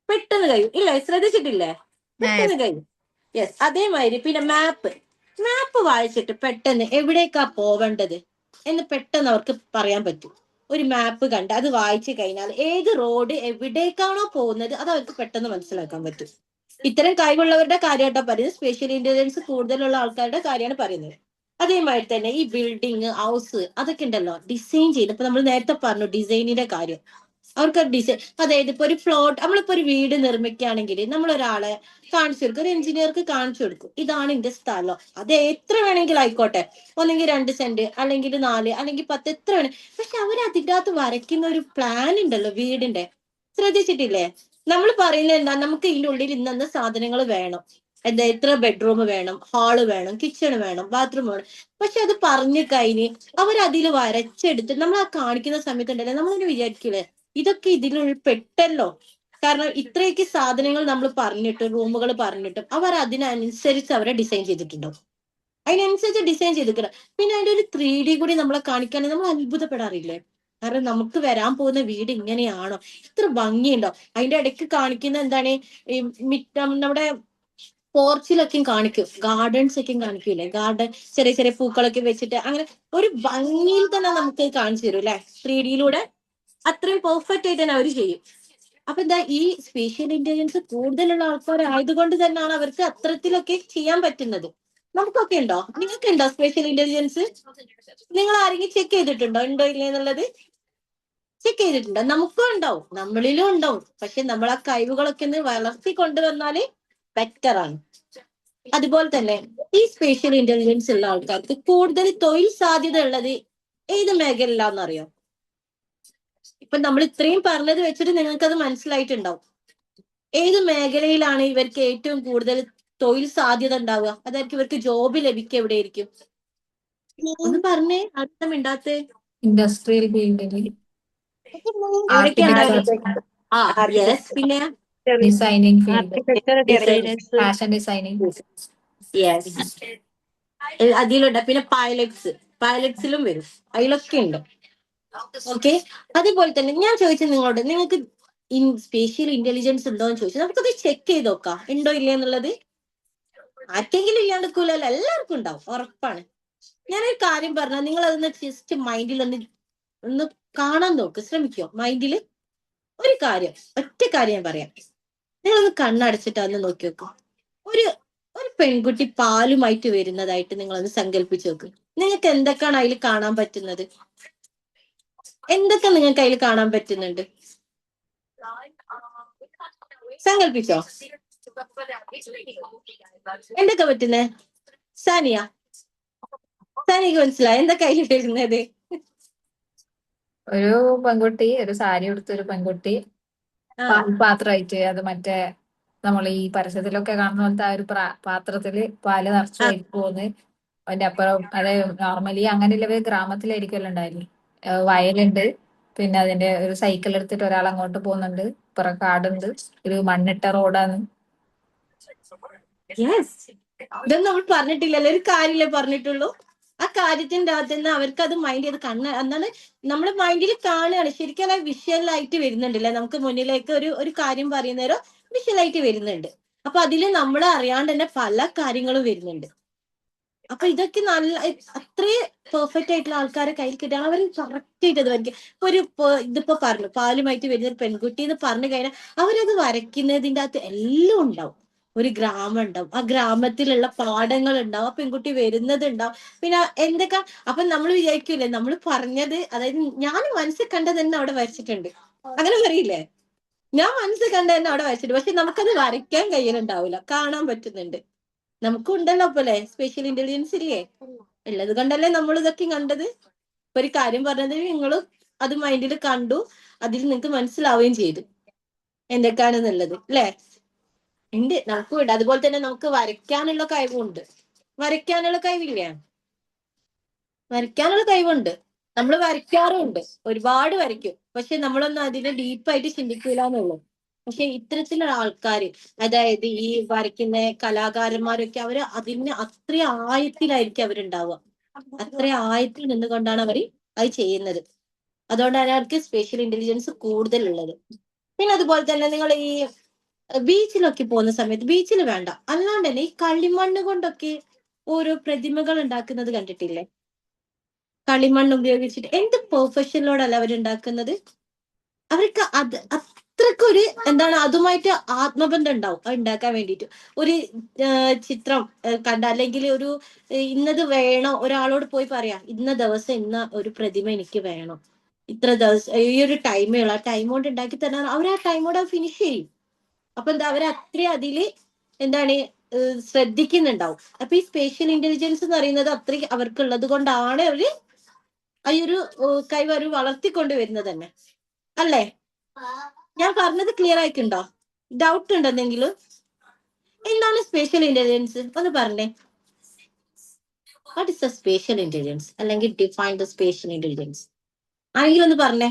E: പെട്ടെന്ന് കഴിയും ഇല്ലേ? ശ്രദ്ധിച്ചിട്ടില്ലേ? പെട്ടെന്ന് കഴിയും. യെസ്, അതേമാതിരി പിന്നെ മാപ്പ് വായിച്ചിട്ട് പെട്ടെന്ന് എവിടേക്കാ പോവേണ്ടത് എന്ന് പെട്ടെന്ന് അവർക്ക് പറയാൻ പറ്റും. ഒരു മാപ്പ് കണ്ട് അത് വായിച്ചു കഴിഞ്ഞാൽ ഏത് റോഡ് എവിടേക്കാണോ പോകുന്നത് അത് അവർക്ക് പെട്ടെന്ന് മനസ്സിലാക്കാൻ പറ്റും. ഇത്തരം കഴിവുള്ളവരുടെ കാര്യമായിട്ടാണ് പറയുന്നത്. സ്പെഷ്യൽ ഇന്റലിജൻസ് കൂടുതലുള്ള ആൾക്കാരുടെ കാര്യമാണ് പറയുന്നത്. അതേമാതിരി തന്നെ ഈ ബിൽഡിങ്, ഹൗസ് അതൊക്കെ ഉണ്ടല്ലോ ഡിസൈൻ ചെയ്ത്, ഇപ്പൊ നമ്മൾ നേരത്തെ പറഞ്ഞു ഡിസൈനിന്റെ കാര്യം. അവർക്ക് ഡിസൈൻ, അതായത് ഇപ്പൊ ഒരു ഫ്ലോട്ട്, നമ്മളിപ്പോ ഒരു വീട് നിർമ്മിക്കുകയാണെങ്കിൽ നമ്മൾ ഒരാളെ കാണിച്ചു കൊടുക്കും, ഒരു എഞ്ചിനീയർക്ക് കാണിച്ചു കൊടുക്കും, ഇതാണ് എന്റെ സ്ഥലം, അത് എത്ര വേണമെങ്കിലും ആയിക്കോട്ടെ, ഒന്നെങ്കിൽ 2 സെന്റ് അല്ലെങ്കിൽ 4 അല്ലെങ്കിൽ 10 എത്ര വേണം. പക്ഷെ അവർ അതിൻ്റെ അകത്ത് വരയ്ക്കുന്ന ഒരു പ്ലാൻ ഉണ്ടല്ലോ വീടിന്റെ, ശ്രദ്ധിച്ചിട്ടില്ലേ? നമ്മൾ പറയുന്നത് എന്താ, നമുക്ക് ഇതിന്റെ ഉള്ളിൽ ഇന്ന സാധനങ്ങൾ വേണം, എന്താ എത്ര ബെഡ്റൂം വേണം, ഹാള് വേണം, കിച്ചൺ വേണം, ബാത്റൂം വേണം. പക്ഷെ അത് പറഞ്ഞു കഴിഞ്ഞ് അവരതിൽ വരച്ചെടുത്ത് നമ്മൾ ആ കാണിക്കുന്ന സമയത്തുണ്ടല്ലേ, നമ്മളൊന്ന് വിചാരിക്കില്ലേ ഇതൊക്കെ ഇതിലുൾപ്പെട്ടല്ലോ. കാരണം ഇത്രയൊക്കെ സാധനങ്ങൾ നമ്മൾ പറഞ്ഞിട്ടും റൂമുകൾ പറഞ്ഞിട്ടും അവർ അതിനനുസരിച്ച് അവരെ ഡിസൈൻ ചെയ്തിട്ടുണ്ടാവും. അതിനനുസരിച്ച് ഡിസൈൻ ചെയ്തിട്ടുണ്ട്. പിന്നെ അതിന്റെ ഒരു 3D കൂടി നമ്മളെ കാണിക്കുകയാണെങ്കിൽ നമ്മൾ അത്ഭുതപ്പെടാറില്ലേ? കാരണം നമുക്ക് വരാൻ പോകുന്ന വീട് ഇങ്ങനെയാണോ, ഇത്ര ഭംഗിയുണ്ടോ? അതിന്റെ ഇടയ്ക്ക് കാണിക്കുന്ന എന്താണ്, ഈ നമ്മുടെ പോർച്ചിലൊക്കെയും കാണിക്കും, ഗാർഡൻസ് ഒക്കെയും കാണിക്കൂലേ, ഗാർഡൻ ചെറിയ ചെറിയ പൂക്കളൊക്കെ വെച്ചിട്ട് അങ്ങനെ ഒരു ഭംഗിയിൽ തന്നെ നമുക്ക് കാണിച്ചു തരും അല്ലെ 3D അത്രയും പെർഫെക്റ്റ് ആയിട്ട് തന്നെ അവർ ചെയ്യും. അപ്പൊ എന്താ, ഈ സ്പേഷ്യൽ ഇന്റലിജൻസ് കൂടുതലുള്ള ആൾക്കാരായതുകൊണ്ട് തന്നെയാണ് അവർക്ക് അത്തരത്തിലൊക്കെ ചെയ്യാൻ പറ്റുന്നത്. നമുക്കൊക്കെ ഉണ്ടോ? നിങ്ങൾക്ക് ഉണ്ടോ സ്പേഷ്യൽ ഇന്റലിജൻസ്? നിങ്ങൾ ആരെങ്കിലും ചെക്ക് ചെയ്തിട്ടുണ്ടോ ഉണ്ടോ ഇല്ലേ എന്നുള്ളത്? ചെക്ക് ചെയ്തിട്ടുണ്ടോ? നമുക്കും ഉണ്ടാവും, നമ്മളിലും ഉണ്ടാവും. പക്ഷെ നമ്മൾ ആ കഴിവുകളൊക്കെ ഒന്ന് വളർത്തി കൊണ്ടുവന്നാല് ബെറ്റർ ആണ്. അതുപോലെ തന്നെ ഈ സ്പേഷ്യൽ ഇന്റലിജൻസ് ഉള്ള ആൾക്കാർക്ക് കൂടുതൽ തൊഴിൽ സാധ്യത ഉള്ളത് ഏത് മേഖലയിലാണെന്നറിയോ? ഇപ്പൊ നമ്മൾ ഇത്രയും പറഞ്ഞത് വെച്ചിട്ട് നിങ്ങൾക്ക് അത് മനസ്സിലായിട്ടുണ്ടാവും. ഏത് മേഖലയിലാണ് ഇവർക്ക് ഏറ്റവും കൂടുതൽ തൊഴിൽ സാധ്യത ഉണ്ടാവുക? അതായിരിക്കും ഇവർക്ക് ജോബ് ലഭിക്കുക എവിടെയായിരിക്കും? ഒന്ന് പറഞ്ഞേ, അർത്ഥമിണ്ടാത്തേ.
C: ഇൻഡസ്ട്രിയൽ ഫീൽഡിൽ,
E: എവിടേക്കാണ്?
C: ആർക്കിടെക്ചർ,
E: ആ യെസ്, പിന്നെ
C: designing field,
F: architecture, textiles.
C: Fashion designing.
E: Yes, അതിലുണ്ട്. പിന്നെ പൈലറ്റ്സിലും വരും, അതിലൊക്കെ ഉണ്ട്. ഓക്കെ. അതേപോലെ തന്നെ ഞാൻ ചോദിച്ചത് നിങ്ങളോട്, നിങ്ങൾക്ക് സ്പേഷ്യൽ ഇന്റലിജൻസ് ഉണ്ടോ എന്ന് ചോദിച്ചു. നമുക്കത് ചെക്ക് ചെയ്ത് നോക്കാം ഉണ്ടോ ഇല്ലേ എന്നുള്ളത്. ആർക്കെങ്കിലും ഇല്ലാണ്ടിരിക്കൂലല്ലോ, എല്ലാവർക്കും ഉണ്ടാവും, ഉറപ്പാണ്. ഞാനൊരു കാര്യം പറഞ്ഞാൽ നിങ്ങൾ അതൊന്ന് ജസ്റ്റ് മൈൻഡിൽ ഒന്ന് കാണാൻ നോക്ക്, ശ്രമിക്കോ മൈൻഡിൽ. ഒരു കാര്യം, ഒറ്റ കാര്യം ഞാൻ പറയാം. നിങ്ങളൊന്ന് കണ്ണടച്ചിട്ട് അതൊന്ന് നോക്കി നോക്കൂ. ഒരു ഒരു പെൺകുട്ടി പാലുമായിട്ട് വരുന്നതായിട്ട് നിങ്ങളൊന്ന് സങ്കല്പിച്ച് നോക്ക്. നിങ്ങൾക്ക് എന്തൊക്കെയാണ് അതിൽ കാണാൻ പറ്റുന്നത്? എന്തൊക്കെ നിങ്ങൾക്ക് അതിൽ കാണാൻ പറ്റുന്നുണ്ട്? സങ്കല്പിച്ചോ? എന്തൊക്കെ പറ്റുന്നേ? സാനിക്ക് മനസ്സിലായി എന്തൊക്കെ അതിൽ വരുന്നത്?
C: ഒരു പെൺകുട്ടി, ഒരു സാരി ഉടുത്ത ഒരു പെൺകുട്ടി പാത്രമായിട്ട്, അത് മറ്റേ നമ്മൾ ഈ പരസ്യത്തിലൊക്കെ കാണുന്ന പോലത്തെ ആ ഒരു പാത്രത്തില് പാല് നിറച്ചു ആയിട്ട് പോകുന്നു. അതിന്റെ അപ്പുറം അതായത് നോർമലി അങ്ങനെയുള്ള ഗ്രാമത്തിലായിരിക്കുമല്ലോ ഉണ്ടായിരുന്നു. വയലുണ്ട്, പിന്നെ അതിന്റെ ഒരു സൈക്കിൾ എടുത്തിട്ട് ഒരാൾ അങ്ങോട്ട് പോകുന്നുണ്ട്, ഇപ്പുറം കാടുണ്ട്, ഒരു മണ്ണിട്ട റോഡാണ്.
E: ഇതൊന്നും നമ്മൾ പറഞ്ഞിട്ടില്ലല്ലോ, ഒരു കാര്യമില്ലേ പറഞ്ഞിട്ടുള്ളൂ. ആ കാര്യത്തിന്റെ അകത്ത് നിന്ന് അവർക്ക് അത് മൈൻഡ് ചെയ്ത് എന്താണ് നമ്മുടെ മൈൻഡിൽ കാണുകയാണ്. ശരിക്കും അത് വിഷ്വലായിട്ട് വരുന്നുണ്ടല്ലേ, നമുക്ക് മുന്നിലേക്ക് ഒരു കാര്യം പറയുന്നേരോ വിഷ്വലായിട്ട് വരുന്നുണ്ട്. അപ്പൊ അതിൽ നമ്മൾ അറിയാണ്ട് തന്നെ പല കാര്യങ്ങളും വരുന്നുണ്ട്. അപ്പൊ ഇതൊക്കെ നല്ല അത്രയും പെർഫെക്റ്റ് ആയിട്ടുള്ള ആൾക്കാരെ കയ്യിൽ കിട്ടിയാൽ അവർ കറക്റ്റ് ആയിട്ട് അത് വരയ്ക്കും. ഇതിപ്പോ പറഞ്ഞു പാലുമായിട്ട് വരുന്ന ഒരു പെൺകുട്ടി എന്ന് പറഞ്ഞു കഴിഞ്ഞാൽ അവരത് വരയ്ക്കുന്നതിൻ്റെ അകത്ത് എല്ലാം ഉണ്ടാവും. ഒരു ഗ്രാമം ഉണ്ടാവും, ആ ഗ്രാമത്തിലുള്ള പാടങ്ങൾ ഉണ്ടാവും, ആ പെൺകുട്ടി വരുന്നത് ഉണ്ടാവും, പിന്നെ എന്തൊക്കെ. അപ്പൊ നമ്മൾ വിചാരിക്കൂലേ നമ്മൾ പറഞ്ഞത്, അതായത് ഞാൻ മനസ്സിൽ കണ്ടത് തന്നെ അവിടെ വരച്ചിട്ടുണ്ട്, അങ്ങനെ പറയില്ലേ? ഞാൻ മനസ്സിൽ കണ്ടത് തന്നെ അവിടെ വരച്ചിട്ടുണ്ട്. പക്ഷെ നമുക്കത് വരയ്ക്കാൻ കഴിയുന്നുണ്ടാവില്ല, കാണാൻ പറ്റുന്നുണ്ട്. നമുക്കുണ്ടല്ലോ പോലെ സ്പെഷ്യൽ ഇന്റലിജൻസ് ഇല്ലേ, ഉള്ളത് കൊണ്ടല്ലേ നമ്മൾ ഇതൊക്കെ കണ്ടത്. ഒരു കാര്യം പറഞ്ഞത് നിങ്ങൾ അത് മൈൻഡിൽ കണ്ടു, അതിൽ നിങ്ങൾക്ക് മനസ്സിലാവുകയും ചെയ്തു എന്തൊക്കെയാണെന്നുള്ളത് അല്ലേ. ഉണ്ട്, നമുക്കും ഉണ്ട്. അതുപോലെ തന്നെ നമുക്ക് വരയ്ക്കാനുള്ള കഴിവുണ്ട്. വരയ്ക്കാനുള്ള കഴിവില്ലേ? വരയ്ക്കാനുള്ള കഴിവുണ്ട്, നമ്മൾ വരയ്ക്കാറുണ്ട്, ഒരുപാട് വരയ്ക്കും. പക്ഷെ നമ്മളൊന്നും അതിനെ ഡീപ്പായിട്ട് ചിന്തിക്കില്ല എന്നുള്ളൂ. പക്ഷെ ഇത്തരത്തിലുള്ള ആൾക്കാര്, അതായത് ഈ വരയ്ക്കുന്ന കലാകാരന്മാരൊക്കെ, അവര് അതിന് അത്ര ആഴത്തിലായിരിക്കും അവരുണ്ടാവുക, അത്ര ആഴത്തിൽ നിന്നുകൊണ്ടാണ് അവർ അത് ചെയ്യുന്നത്. അതുകൊണ്ടാണ് അവർക്ക് സ്പെഷ്യൽ ഇന്റലിജൻസ് കൂടുതലുള്ളത്. പിന്നെ അതുപോലെ തന്നെ നിങ്ങൾ ഈ ബീച്ചിലൊക്കെ പോകുന്ന സമയത്ത്, ബീച്ചിൽ വേണ്ട അല്ലാണ്ട് തന്നെ ഈ കളിമണ്ണ് കൊണ്ടൊക്കെ ഓരോ പ്രതിമകൾ ഉണ്ടാക്കുന്നത് കണ്ടിട്ടില്ലേ? കളിമണ്ണ് ഉപയോഗിച്ചിട്ട് എന്ത് പെർഫെക്ഷനിലോടല്ല അവരുണ്ടാക്കുന്നത്. അവർക്ക് അത് അത്രക്കൊരു എന്താണ് അതുമായിട്ട് ആത്മബന്ധം ഉണ്ടാവും അത് ഉണ്ടാക്കാൻ വേണ്ടിയിട്ട്. ഒരു ചിത്രം കണ്ട അല്ലെങ്കിൽ ഒരു ഇന്നത് വേണം, ഒരാളോട് പോയി പറയാം ഇന്ന ദിവസം ഇന്ന ഒരു പ്രതിമ എനിക്ക് വേണം, ഇത്ര ദിവസം ഈ ഒരു ടൈമേയുള്ളൂ, ആ ടൈം കൊണ്ട് ഉണ്ടാക്കി തരാൻ അവർ ആ ടൈം കൊണ്ട് ഫിനിഷ് ചെയ്യും. അപ്പൊ എന്താ അവർ അത്രയും അതില് എന്താണ് ശ്രദ്ധിക്കുന്നുണ്ടാവും. അപ്പൊ ഈ സ്പേഷ്യൽ ഇന്റലിജൻസ് എന്ന് പറയുന്നത് അത്രയും അവർക്കുള്ളത് കൊണ്ടാണ് അവര് ഈ ഒരു കഴിവ് അവർ വളർത്തിക്കൊണ്ട് വരുന്നത് തന്നെ അല്ലേ. ഞാൻ പറഞ്ഞത് ക്ലിയർ ആയിട്ടുണ്ടോ? ഡൗട്ട് ഉണ്ടോ എന്തെങ്കിലും? എന്താണ് സ്പേഷ്യൽ ഇന്റലിജൻസ് ഒന്ന് പറഞ്ഞേ. What is the spatial intelligence, അല്ലെങ്കിൽ ഡിഫൈൻ ദ സ്പേഷ്യൽ ഇന്റലിജൻസ്? ആരെങ്കിലും ഒന്ന് പറഞ്ഞേ.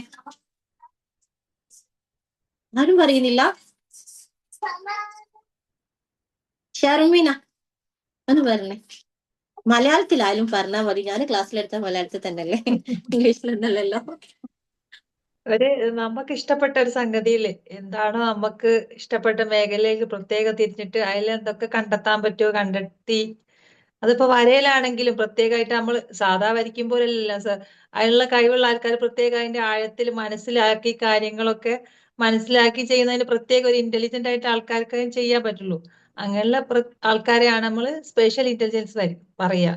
E: ആരും പറയുന്നില്ല. ഷർമിന ഒന്ന് പറഞ്ഞേ. മലയാളത്തിലായാലും പറഞ്ഞാൽ മതി. ഞാൻ ക്ലാസ്സിലെടുത്ത മലയാളത്തിൽ തന്നെയല്ലേ, ഇംഗ്ലീഷിലൊന്നല്ലല്ലോ.
C: നമുക്ക് ഇഷ്ടപ്പെട്ട ഒരു സംഗതിയില് എന്താണോ നമുക്ക് ഇഷ്ടപ്പെട്ട മേഖലയിലേക്ക് പ്രത്യേകം തിരിഞ്ഞിട്ട് അതിൽ എന്തൊക്കെ കണ്ടെത്താൻ പറ്റുമോ കണ്ടെത്തി, അതിപ്പോ വരയിലാണെങ്കിലും പ്രത്യേകമായിട്ട് നമ്മൾ സാധാ വരയ്ക്കുമ്പോഴല്ല അതിനുള്ള കഴിവുള്ള ആൾക്കാർ പ്രത്യേകം അതിന്റെ ആഴത്തിൽ മനസ്സിലാക്കി കാര്യങ്ങളൊക്കെ മനസ്സിലാക്കി ചെയ്യുന്നതിന് പ്രത്യേക ഒരു ഇന്റലിജന്റ് ആയിട്ട് ആൾക്കാർക്ക് ചെയ്യാൻ പറ്റുള്ളൂ. അങ്ങനെയുള്ള ആൾക്കാരെയാണ് നമ്മൾ സ്പെഷ്യൽ ഇന്റലിജൻസ് പറയാ.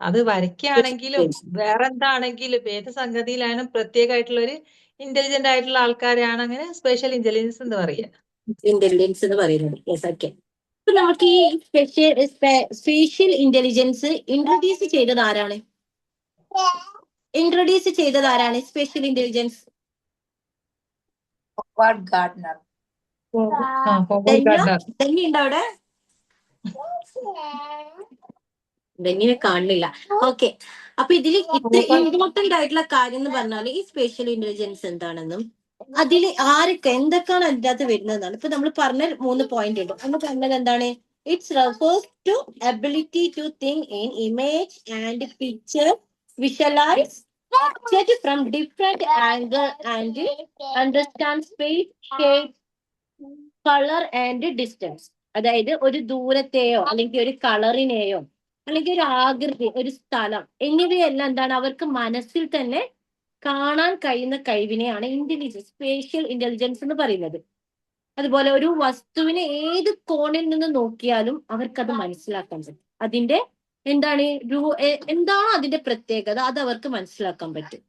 C: അത് വരയ്ക്കുകയാണെങ്കിലും വേറെ എന്താണെങ്കിലും ഏത് സംഗതിയിലാണ് പ്രത്യേകമായിട്ടുള്ള ഒരു ഇന്റലിജന്റ് ആയിട്ടുള്ള ആൾക്കാരെയാണ് അങ്ങനെ സ്പെഷ്യൽ ഇന്റലിജൻസ് എന്ന് പറയുക.
E: ഇന്റലിജൻസ് എന്ന് പറയുന്നത്. Yes, okay. അപ്പൊ നമുക്ക് ഈ സ്പേഷ്യൽ ഇന്റലിജൻസ് ഇൻട്രൊഡ്യൂസ് ചെയ്തത് ആരാണ്? Spatial intelligence?
B: Howard Gardner.
E: ഉണ്ടോ അവിടെ? ഡെന്നിനെ കാണുന്നില്ല. ഓക്കെ. അപ്പൊ ഇതിൽ ഇത്ര ഇമ്പോർട്ടന്റ് ആയിട്ടുള്ള കാര്യം എന്ന് പറഞ്ഞാൽ ഈ സ്പേഷ്യൽ ഇന്റലിജൻസ് എന്താണെന്നും അതിൽ ആരൊക്കെ എന്തൊക്കെയാണ് അതിൻ്റെ അകത്ത് വരുന്നതെന്നാണ്. ഇപ്പൊ നമ്മൾ പറഞ്ഞ 3 പോയിന്റ് ഉണ്ട്. നമ്മൾ പറഞ്ഞത് എന്താണ്? It's refers to ability to think in image and picture, visualise object from different angle and understand space, shape, colour and distance. അതായത് ഒരു ദൂരത്തെയോ അല്ലെങ്കിൽ ഒരു കളറിനെയോ അല്ലെങ്കിൽ ഒരു ആകൃതി, ഒരു സ്ഥലം എന്നിവയെല്ലാം എന്താണ് അവർക്ക് മനസ്സിൽ തന്നെ കാണാൻ കഴിയുന്ന കഴിവിനെയാണ് സ്പേഷ്യൽ ഇന്റലിജൻസ് എന്ന് പറയുന്നത്. അതുപോലെ ഒരു വസ്തുവിനെ ഏത് കോണിൽ നിന്ന് നോക്കിയാലും അവർക്കത് മനസ്സിലാക്കാൻ പറ്റും. അതിന്റെ എന്താണ് എന്താണോ അതിന്റെ പ്രത്യേകത അത് അവർക്ക് മനസ്സിലാക്കാൻ പറ്റും.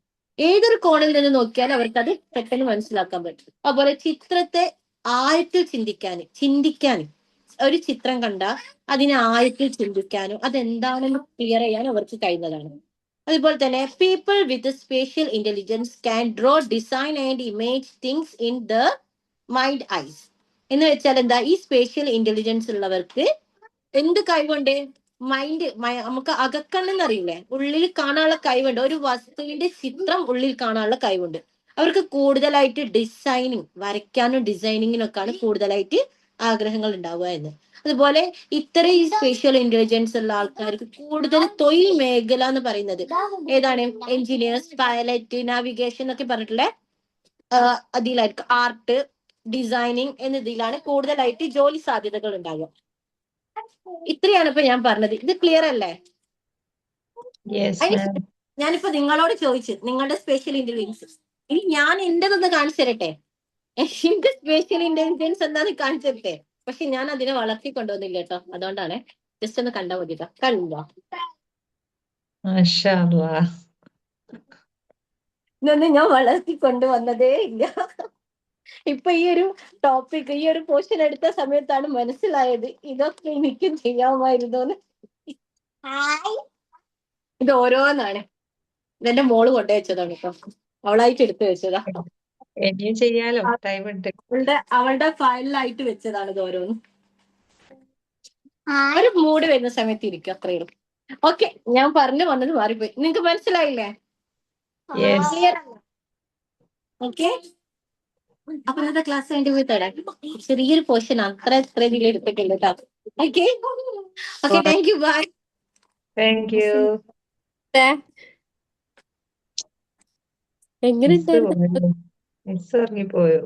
E: ഏതൊരു കോണിൽ നിന്ന് നോക്കിയാലും അവർക്കത് പെട്ടെന്ന് മനസ്സിലാക്കാൻ പറ്റും. അതുപോലെ ചിത്രത്തെ ആഴത്തിൽ ചിന്തിക്കാനും ഒരു ചിത്രം കണ്ടാൽ അതിനെ ആഴത്തിൽ ചിന്തിക്കാനും അതെന്താണെന്ന് ക്ലിയർ ചെയ്യാനും അവർക്ക് കഴിയുന്നതാണ്. അതുപോലെ തന്നെ people with spatial intelligence can draw, design and image things in the mind eyes. എന്ന് വെച്ചാൽ എന്താ? ഈ സ്പേഷ്യൽ ഇന്റലിജൻസ് ഉള്ളവർക്ക് എന്ത് കഴിവുണ്ട്? നമുക്ക് അകക്കണ്ണെന്ന് അറിയില്ലേ, ഉള്ളിൽ കാണാനുള്ള കഴിവുണ്ട്. ഒരു വസ്തുവിന്റെ ചിത്രം ഉള്ളിൽ കാണാനുള്ള കഴിവുണ്ട്. അവർക്ക് കൂടുതലായിട്ട് വരയ്ക്കാനും ഡിസൈനിങ്ങിനൊക്കെയാണ് കൂടുതലായിട്ട് ആഗ്രഹങ്ങൾ ഉണ്ടാവുക എന്ന്. അതുപോലെ ഇത്രയും സ്പേഷ്യൽ ഇന്റലിജൻസ് ഉള്ള ആൾക്കാർക്ക് കൂടുതൽ തൊഴിൽ മേഖല എന്ന് പറയുന്നത് ഏതാണ്? എഞ്ചിനീയേഴ്സ്, പൈലറ്റ്, നാവിഗേഷൻ എന്നൊക്കെ പറഞ്ഞിട്ടുള്ള അതിലായിരിക്കും. ആർട്ട്, ഡിസൈനിങ് എന്നതിലാണ് കൂടുതലായിട്ട് ജോലി സാധ്യതകൾ ഉണ്ടാവുക. ഇത്രയാണ് ഇപ്പൊ ഞാൻ പറഞ്ഞത്. ഇത് ക്ലിയർ അല്ലേ? ഞാനിപ്പോ നിങ്ങളോട് ചോദിച്ചു നിങ്ങളുടെ സ്പെഷ്യൽ ഇന്റലിജൻസ്. ഇനി ഞാൻ എന്റേതൊന്ന് കാണിച്ചു തരട്ടെ. എന്റെ സ്പെഷ്യൽ ഇന്റലിജൻസ് എന്താന്ന് കാണിച്ചു തരട്ടെ. പക്ഷെ ഞാൻ അതിനെ വളർത്തി കൊണ്ടുവന്നില്ല കേട്ടോ. അതുകൊണ്ടാണ് ജസ്റ്റ് ഒന്ന് കണ്ടാൽ മതി. കണ്ടോ? ഇതൊന്നും ഞാൻ വളർത്തി കൊണ്ടുവന്നതേ ഇല്ല. ഇപ്പൊ ഈ ഒരു ടോപ്പിക്, ഈ ഒരു പോർഷൻ എടുത്ത സമയത്താണ് മനസ്സിലായത് ഇതൊക്കെ എനിക്കും ചെയ്യാമായിരുന്നു. ഇത് ഓരോന്നാണ്. ഇതെന്റെ മോള് കൊണ്ടുവച്ചതാണ് കേട്ടോ. അവളായിട്ട് എടുത്തു വെച്ചതാ.
C: ഇനിയും ചെയ്യാലോ, ടൈം ഉണ്ട്.
E: അവളുടെ ഫയലിലായിട്ട് വെച്ചതാണ് ഇത് ഓരോന്നും. ഒരു മൂഡ് വരുന്ന സമയത്ത് ഇരിക്കും, അത്രയും. ഓക്കെ, ഞാൻ പറഞ്ഞു വന്നത് മാറിപ്പോയി. നിങ്ങക്ക് മനസ്സിലായില്ലേ? ക്ലിയർ ആണ്? ഓക്കെ. അപ്പൊ ഇന്നത്തെ ക്ലാസ് കഴിഞ്ഞ് പോയി തരാം. ചെറിയൊരു പോർഷൻ അത്ര ഇതിൽ എടുത്തിട്ടില്ല കേട്ടോ. Okay okay, thank you, bye.
C: Thank you.
A: എങ്ങനെ
C: മിസ് ഉറങ്ങിപ്പോയോ?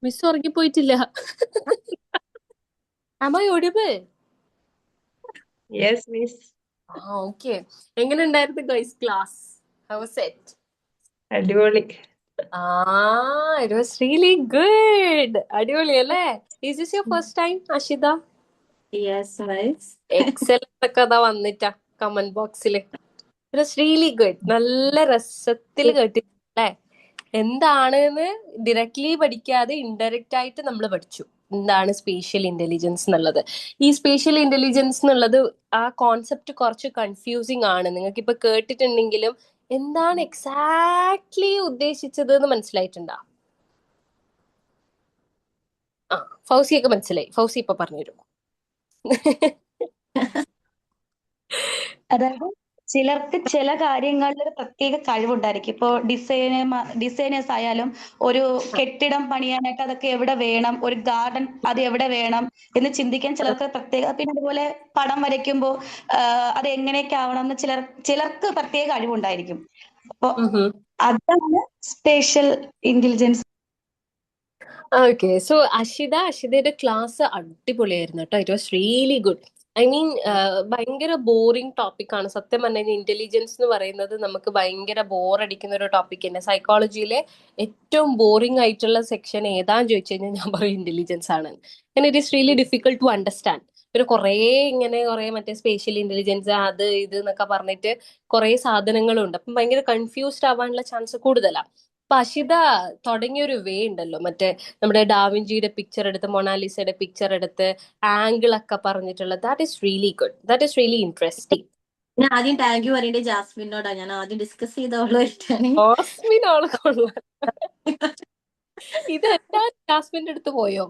A: മിസ് ഉറങ്ങിപ്പോയിട്ടില്ല. Am I audible?
C: Yes, miss.
A: Okay. എങ്ങനെ ഉണ്ടായിരുന്നു guys class? How was it?
C: അടിപൊളി.
A: It was really good. അടിപൊളി അല്ലേ? Is this your first time, Ashitha?
E: Yes miss.
A: Excellent ഒക്കെ അതാ വന്നിട്ടാ comment ബോക്സില്. It was really good. നല്ല രസത്തിൽ കേട്ടില്ലേ? എന്താണെന്ന് ഡയറക്ട്ലി പഠിക്കാതെ ഇൻഡയറക്റ്റ് ആയിട്ട് നമ്മൾ പഠിച്ചു എന്താണ് സ്പേഷ്യൽ ഇന്റലിജൻസ് എന്നുള്ളത്. ഈ സ്പേഷ്യൽ ഇന്റലിജൻസ് എന്നുള്ളത് ആ കോൺസെപ്റ്റ് കുറച്ച് കൺഫ്യൂസിങ് ആണ്. നിങ്ങൾക്ക് ഇപ്പൊ കേട്ടിട്ടുണ്ടെങ്കിലും എന്താണ് എക്സാക്ട്ലി ഉദ്ദേശിച്ചത് എന്ന് മനസ്സിലായിട്ടുണ്ടോ? ഫൗസിയൊക്കെ മനസ്സിലായി. ഫൗസി ഇപ്പൊ പറഞ്ഞുതരും.
F: അതായത് ചിലർക്ക് ചില കാര്യങ്ങളിൽ ഒരു പ്രത്യേക കഴിവുണ്ടായിരിക്കും. ഇപ്പോ ഡിസൈനേഴ്സ് ആയാലും ഒരു കെട്ടിടം പണിയാനായിട്ട് അതൊക്കെ എവിടെ വേണം, ഒരു ഗാർഡൻ അത് എവിടെ വേണം എന്ന് ചിന്തിക്കാൻ ചിലർക്ക് പ്രത്യേക, പിന്നെ അതുപോലെ പടം വരയ്ക്കുമ്പോൾ അത് എങ്ങനെയൊക്കെ ആവണം എന്ന് ചിലർക്ക് പ്രത്യേക കഴിവുണ്ടായിരിക്കും. അപ്പൊ അതാണ് സ്പേഷ്യൽ ഇന്റലിജൻസ്.
A: ഓക്കെ, സോ അഷിതയുടെ ക്ലാസ് അടിപൊളിയായിരുന്നു കേട്ടോ. It was really good. I mean ഭയങ്കര ബോറിംഗ് ടോപ്പിക്കാണ് സത്യം പറഞ്ഞാൽ. ഇന്റലിജൻസ് എന്ന് പറയുന്നത് നമുക്ക് ഭയങ്കര ബോറടിക്കുന്ന ഒരു ടോപ്പിക് തന്നെ. സൈക്കോളജിയിലെ ഏറ്റവും ബോറിംഗ് ആയിട്ടുള്ള സെക്ഷൻ ഏതാന്ന് ചോദിച്ചു കഴിഞ്ഞാൽ ഞാൻ പറയും ഇന്റലിജൻസ് ആണ്. And it is really difficult to understand. പിന്നെ കുറേ മറ്റേ സ്പേഷ്യൽ ഇന്റലിജൻസ് അത് ഇത് എന്നൊക്കെ പറഞ്ഞിട്ട് കുറേ സാധനങ്ങളുണ്ട്. അപ്പം ഭയങ്കര കൺഫ്യൂസ്ഡ് ആവാനുള്ള ചാൻസ് കൂടുതലാണ്. അപ്പൊ അഷിത തുടങ്ങിയൊരു വേ ഉണ്ടല്ലോ, മറ്റേ നമ്മുടെ ഡാവിഞ്ചിയുടെ പിക്ചർ എടുത്ത് മൊണാലിസയുടെ പിക്ചർ എടുത്ത് ആംഗിൾ ഒക്കെ പറഞ്ഞിട്ടുള്ള, that is really good. That is really interesting.
E: ഞാൻ ആദ്യം താങ്ക് യു പറയേണ്ടത് ജാസ്മിനോടാ. ഞാൻ ആദ്യം ഡിസ്കസ് ചെയ്തവളുമായിട്ടാണ്.
A: ജാസ്മിനോളെ കൊള്ളാം. ഇത് എല്ലാ ജാസ്മിന്റെ അടുത്ത് പോയോ?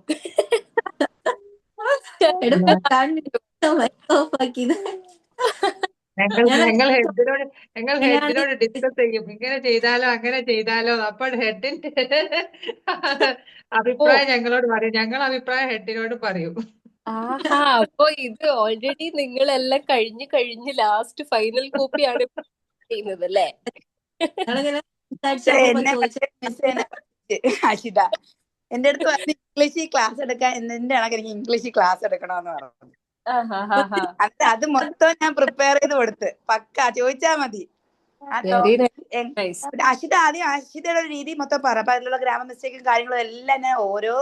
C: ഞങ്ങൾ ഹെഡിനോട് ഡിസ്കസ് ചെയ്യും, ഇങ്ങനെ ചെയ്താലോ അങ്ങനെ ചെയ്താലോ. അപ്പോൾ ഹെഡിന്റെ അഭിപ്രായം ഞങ്ങളോട് പറയും, ഞങ്ങൾ അഭിപ്രായം ഹെഡിനോട് പറയും.
A: ആഹാ, അപ്പൊ ഇത് ഓൾറെഡി നിങ്ങളെല്ലാം കഴിഞ്ഞ് ലാസ്റ്റ് ഫൈനൽ കോപ്പിയാണ് ചെയ്യുന്നത് അല്ലേ?
B: അഷിത എന്റെ അടുത്ത് പറഞ്ഞ് ഇംഗ്ലീഷ് ക്ലാസ് എടുക്കാൻ, എന്റെ കണക്ക് എനിക്ക് ഇംഗ്ലീഷ് ക്ലാസ് എടുക്കണമെന്ന് പറഞ്ഞു. അത് മൊത്തം ഞാൻ പ്രിപ്പയർ ചെയ്ത് കൊടുത്ത് പക്ക ചോദിച്ചാ മതി. അഷിതയുടെ രീതി മൊത്തം പറ. അപ്പൊ അതിലുള്ള ഗ്രാമർ മിസ്റ്റേക്കും കാര്യങ്ങളും എല്ലാം ഞാൻ ഓരോ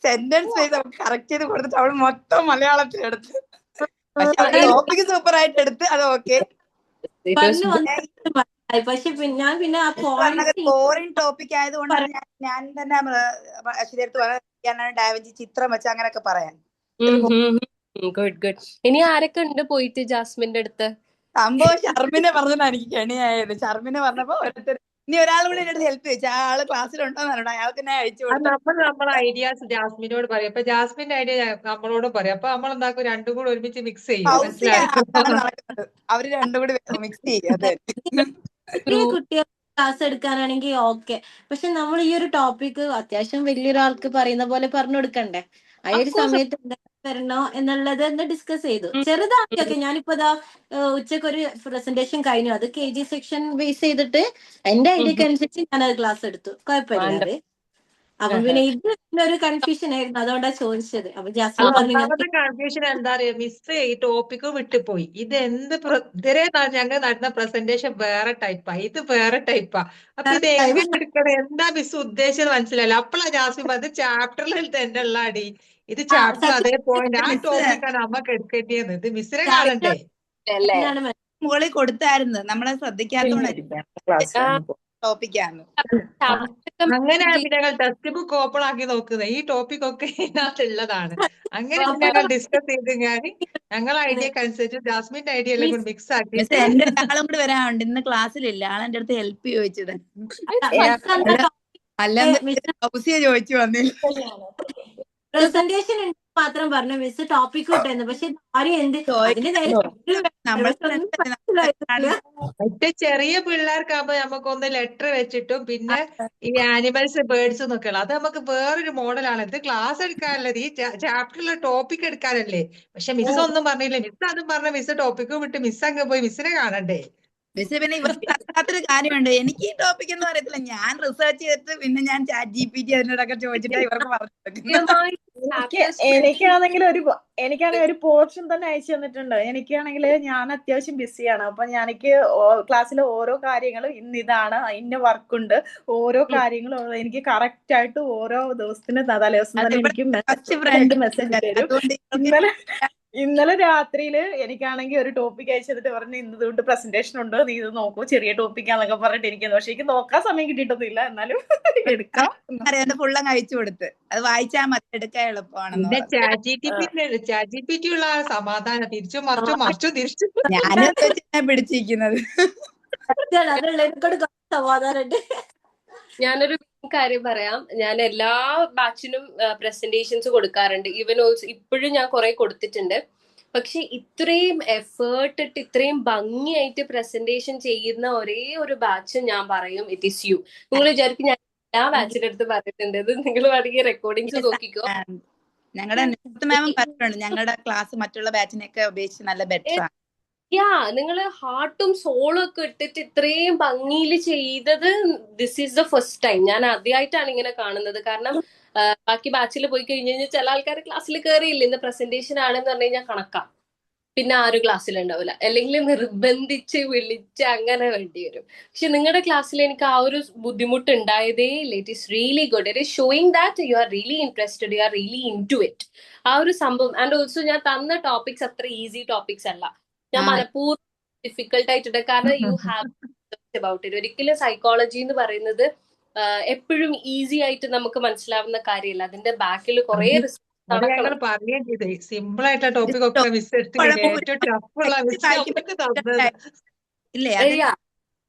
B: സെന്റൻസ് വൈസ് കറക്റ്റ് ചെയ്ത് കൊടുത്തിട്ട് അവള് മൊത്തം മലയാളത്തിൽ എടുത്ത്. പക്ഷെ അവരുടെ ടോപ്പിക് സൂപ്പർ ആയിട്ട് എടുത്ത്. അത് ഓക്കെ. ബോറിംഗ് ടോപ്പിക് ആയതുകൊണ്ടാണ് ഞാൻ തന്നെ അഷിതടുത്ത് പറയാൻ ഡാവിഞ്ചി ചിത്രം വെച്ച് അങ്ങനെയൊക്കെ പറയാൻ.
A: ഗുഡ്. ഇനി ആരൊക്കെ ഉണ്ട് പോയിട്ട് ജാസ്മിന്റെ അടുത്ത്?
B: സംഭവം ഷർമിനെ പറഞ്ഞാ എനിക്ക് കെണിയായത്. ഷർമിനെ പറഞ്ഞപ്പോ ഓരോരുത്തർ ഇനി ഒരാളും കൂടി എന്റെ ഹെൽപ്പ് ചോദിച്ചു. ആ ആള് ക്ലാസ്സിലുണ്ടോന്ന് അറിയണം. അയാൾക്ക് ഞാൻ അയച്ചു കൊടുത്തു.
C: നമ്മളെ ഐഡിയാസ് ജാസ്മിനോട് പറയും. അപ്പൊ ജാസ്മിന്റെ ഐഡിയ നമ്മളോട് പറയും. അപ്പൊ നമ്മൾ എന്താക്കും, രണ്ടും കൂടെ ഒരുമിച്ച് മിക്സ് ചെയ്യും.
B: അവര് രണ്ടും കൂടി മിക്സ് ചെയ്യും. അതെ,
E: കുട്ടികൾ ക്ലാസ് എടുക്കാനാണെങ്കിൽ ഓക്കെ. പക്ഷെ നമ്മൾ ഈ ഒരു ടോപ്പിക് അത്യാവശ്യം വലിയൊരാൾക്ക് പറയുന്ന പോലെ പറഞ്ഞു കൊടുക്കണ്ടേ? ആ ഒരു സമയത്ത് എന്താ വരണോ എന്നുള്ളത് ഒന്ന് ഡിസ്കസ് ചെയ്തു. ചെറുതാക്കിയൊക്കെ ഞാനിപ്പോ ഉച്ചക്ക് ഒരു പ്രസന്റേഷൻ കഴിഞ്ഞു. അത് KG സെക്ഷൻ ബേസ് ചെയ്തിട്ട് എന്റെ ഐഡിയക്ക് അനുസരിച്ച് ഞാനത് ക്ലാസ് എടുത്തു. കുഴപ്പമില്ലാതെ. അപ്പൊ പിന്നെ ഇത് ഒരു കൺഫ്യൂഷൻ ആയിരുന്നു, അതുകൊണ്ടാ ചോദിച്ചത്. അപ്പൊ ജാസ്മിൻ
C: ഒന്നാമത്തെ കൺഫ്യൂഷൻ എന്താ അറിയോ, മിസ് ഈ ടോപ്പിക്ക് വിട്ടുപോയി. ഇത് ഇതുവരെ ഞങ്ങൾ നടന്ന പ്രസന്റേഷൻ വേറെ ടൈപ്പാ, ഇത് വേറെ ടൈപ്പാ. അപ്പൊ ഇത് എങ്ങനെ എടുക്കണം, എന്താ മിസ് ഉദ്ദേശിച്ചത് മനസ്സിലായില്ല. അപ്പോഴാ ജാസ്മിൻ അത് ചാപ്റ്ററിൽ തന്നെ ഉള്ള അടി. ഇത് ചാപ്റ്റർ അതേ പോയിന്റ്, ആ ടോപ്പിക്കാണ് നമുക്ക് എടുക്കേണ്ടത്. ഇത് മിസ്സിനെ കാണണ്ടേ?
B: മുകളിൽ കൊടുത്തായിരുന്നു, നമ്മളെ ശ്രദ്ധിക്കാത്തോണ്ടായിരിക്കും. ടോപ്പിക്കാണ്
C: അങ്ങനെയാണ് പിന്നെ ഞങ്ങൾ ടെക്സ്റ്റ് ബുക്ക് ഓപ്പൺ ആക്കി നോക്കുന്നത്. ഈ ടോപ്പിക് ഒക്കെ ഇതിനകത്തുള്ളതാണ്. അങ്ങനെ ഞങ്ങൾ ഡിസ്കസ് ചെയ്ത് ഞങ്ങളെ ഐഡിയക്ക് അനുസരിച്ച് ജാസ്മിന്റെ ഐഡിയ എല്ലാം കൂടി മിക്സ് ആക്കി.
B: എന്റെ ആളും കൂടി വരാനുണ്ട്, ഇന്ന് ക്ലാസ്സിലില്ല. ആളെന്റെ അടുത്ത് ഹെൽപ്പ് ചോദിച്ചത്. അല്ലാതെ ചോദിച്ചു വന്നില്ല.
E: പ്രസന്റേഷൻ മാത്രം പറഞ്ഞു മിസ് ടോപ്പിക് കിട്ടുന്നു. പക്ഷെ
C: മറ്റേ ചെറിയ പിള്ളേർക്കാകുമ്പോ നമുക്കൊന്ന് ലെറ്റർ വെച്ചിട്ടും പിന്നെ ഈ ആനിമൽസ് ബേർഡ്സ് എന്നൊക്കെയുള്ള അത് നമുക്ക് വേറൊരു മോഡലാണ്. ഇത് ക്ലാസ് എടുക്കാനല്ലത്, ഈ ചാപ്റ്ററിലെ ടോപ്പിക് എടുക്കാനല്ലേ. പക്ഷെ മിസ് ഒന്നും പറഞ്ഞില്ല. മിസ് അതും പറഞ്ഞ മിസ് ടോപ്പിക്ക് വിട്ട് മിസ് അങ്ങ് പോയി. മിസ്സിനെ കാണണ്ടേ?
B: മിസ് പിന്നെ ഇവർക്ക് അറിയാത്തൊരു കാര്യമുണ്ട്. എനിക്ക് ഈ ടോപ്പിക് ഒന്നും അറിയത്തില്ല. ഞാൻ റിസർച്ച് ചെയ്തിട്ട് പിന്നെ ഞാൻ ChatGPT അതിനോടൊക്കെ ചോദിച്ചിട്ട് ഇവർക്ക് പറഞ്ഞു.
D: എനിക്കാണെങ്കിൽ ഒരു പോർഷൻ തന്നെ അയച്ചു തന്നിട്ടുണ്ട്. എനിക്കാണെങ്കിൽ ഞാൻ അത്യാവശ്യം ബിസിയാണ്. അപ്പൊ എനിക്ക് ക്ലാസ്സിലെ ഓരോ കാര്യങ്ങളും ഇതാണ്, ഇന്ന വർക്കുണ്ട്, ഓരോ കാര്യങ്ങളും എനിക്ക് കറക്റ്റ് ആയിട്ട് ഓരോ ദിവസത്തിന് തലേദിവസം തന്നെ എനിക്ക് രണ്ട് മെസ്സേജ് തരും. ഇന്നലെ രാത്രിയില് എനിക്കാണെങ്കിൽ ഒരു ടോപ്പിക് അയച്ചിട്ട് പറഞ്ഞു ഇന്നുകൊണ്ട് പ്രസന്റേഷൻ ഉണ്ട്, നീ ഇത് നോക്കൂ, ചെറിയ ടോപ്പിക്കാന്നൊക്കെ പറഞ്ഞിട്ട് ഇരിക്കുന്നു. പക്ഷെ എനിക്ക് നോക്കാൻ സമയം കിട്ടിയിട്ടൊന്നുമില്ല. എന്നാലും എടുക്കാം
B: ഫുള്ളും അയച്ചു കൊടുത്ത് അത് വായിച്ചാൽ മതി, എടുക്കാൻ എളുപ്പമാണെന്ന്
C: പിന്നെ
B: പറഞ്ഞു.
C: ചാറ്റ് ജി പി ടി ഉള്ള സമാധാനം തിരിച്ചും മറിച്ചും തിരിച്ചും
B: ഞാനും പിടിച്ചിരിക്കുന്നത്.
E: സമാധാനമുണ്ട്.
A: ഞാനൊരു കാര്യം പറയാം. ഞാൻ എല്ലാ ബാച്ചിനും പ്രസന്റേഷൻസ് കൊടുക്കാറുണ്ട്. ഈവൻ ഓൾസോ ഇപ്പോഴും ഞാൻ കുറെ കൊടുത്തിട്ടുണ്ട്. പക്ഷെ ഇത്രയും എഫേർട്ട് ഇട്ട് ഇത്രയും ഭംഗിയായിട്ട് പ്രസന്റേഷൻ ചെയ്യുന്ന ഒരേ ഒരു ബാച്ച് ഞാൻ പറയും ഇറ്റ് ഈസ് യു. നിങ്ങൾ വിചാരിക്കും ഞാൻ എല്ലാ ബാച്ചിന്റെ അടുത്ത് പറഞ്ഞിട്ടുണ്ട്. ഇത് നിങ്ങൾ വേണമെങ്കിൽ റെക്കോർഡിങ്സ് നോക്കിക്കോ.
B: ഞങ്ങളുടെ മാമും പറഞ്ഞിട്ടുണ്ട് ഞങ്ങളുടെ ക്ലാസ് മറ്റുള്ള ബാച്ചിനെയൊക്കെ അപേക്ഷിച്ച് നല്ല ബെറ്റർ ആണ്.
A: നിങ്ങള് ഹാർട്ടും സോളും ഒക്കെ ഇട്ടിട്ട് ഇത്രയും ഭംഗിയിൽ ചെയ്തത് this is the first time. ഞാൻ ആദ്യമായിട്ടാണ് ഇങ്ങനെ കാണുന്നത്. കാരണം ബാക്കി ബാച്ചിൽ പോയി കഴിഞ്ഞ് കഴിഞ്ഞാൽ ചില ആൾക്കാർ ക്ലാസ്സിൽ കയറിയില്ല, ഇന്ന് പ്രസന്റേഷൻ ആണെന്ന് പറഞ്ഞു കഴിഞ്ഞാൽ കണക്കാം, പിന്നെ ആരും ക്ലാസ്സിലുണ്ടാവില്ല, അല്ലെങ്കിൽ നിർബന്ധിച്ച് വിളിച്ച് അങ്ങനെ വേണ്ടി വരും. പക്ഷെ നിങ്ങളുടെ ക്ലാസ്സിൽ എനിക്ക് ആ ഒരു ബുദ്ധിമുട്ട് ഉണ്ടായതേ ഇല്ല. It is really good. It is showing that you are really interested, you are really into it. ആ ഒരു സംഭവം. ആൻഡ് ഓൾസോ ഞാൻ തന്ന ടോപ്പിക്സ് അത്ര ഈസി ടോപ്പിക്സ് അല്ല, ഞാൻ മനഃപൂർവ്വം ഡിഫിക്കൽട്ട് ആയിട്ടുണ്ട്. കാരണം യു ഹാവ് അബൌട്ട് ഇറ്റ്. ഒരിക്കലും സൈക്കോളജി എന്ന് പറയുന്നത് എപ്പോഴും ഈസി ആയിട്ട് നമുക്ക് മനസ്സിലാവുന്ന കാര്യമല്ല. അതിന്റെ ബാക്കിൽ കുറെ
C: ഞങ്ങൾ പറയുകയും ചെയ്തേ, സിമ്പിൾ ആയിട്ടുള്ള ടോപ്പിക് ഒക്കെ മിസ് എടുത്തിട്ട് ഏറ്റവും ടഫുള്ള മിസ് നമുക്ക് തന്നത്.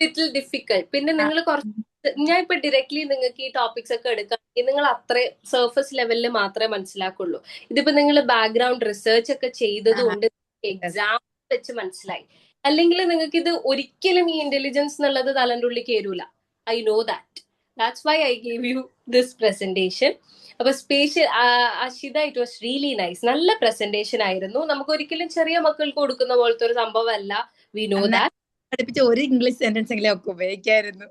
A: Little difficult. പിന്നെ നിങ്ങൾ കുറച്ച് ഞാൻ ഇപ്പൊ ഡയറക്ട്ലി നിങ്ങൾക്ക് ഈ ടോപ്പിക്സ് ഒക്കെ എടുക്കുകയാണെങ്കിൽ നിങ്ങൾ അത്ര സർഫസ് ലെവലിൽ മാത്രമേ മനസ്സിലാക്കുള്ളൂ. ഇതിപ്പോ നിങ്ങൾ ബാക്ക്ഗ്രൗണ്ട് റിസർച്ച് ഒക്കെ ചെയ്തതുകൊണ്ട് എക്സാം വെച്ച് മനസ്സിലായി. അല്ലെങ്കിൽ നിങ്ങൾക്ക് ഇത് ഒരിക്കലും ഈ ഇന്റലിജൻസ് എന്നുള്ളത് തലന്റെ ഉള്ളിൽ കയറൂല. I know that. That's why I gave you this presentation. അപ്പൊ spatial Ashitha, it was really nice. നല്ല പ്രസന്റേഷൻ ആയിരുന്നു. നമുക്ക് ഒരിക്കലും ചെറിയ മക്കൾക്ക് കൊടുക്കുന്ന പോലത്തെ ഒരു സംഭവം അല്ല. We know that.
B: പഠിപ്പിച്ച ഒരു ഇംഗ്ലീഷ് സെന്റൻസ് എങ്കിലും ഒക്കെ ഉപയോഗിക്കായിരുന്നു.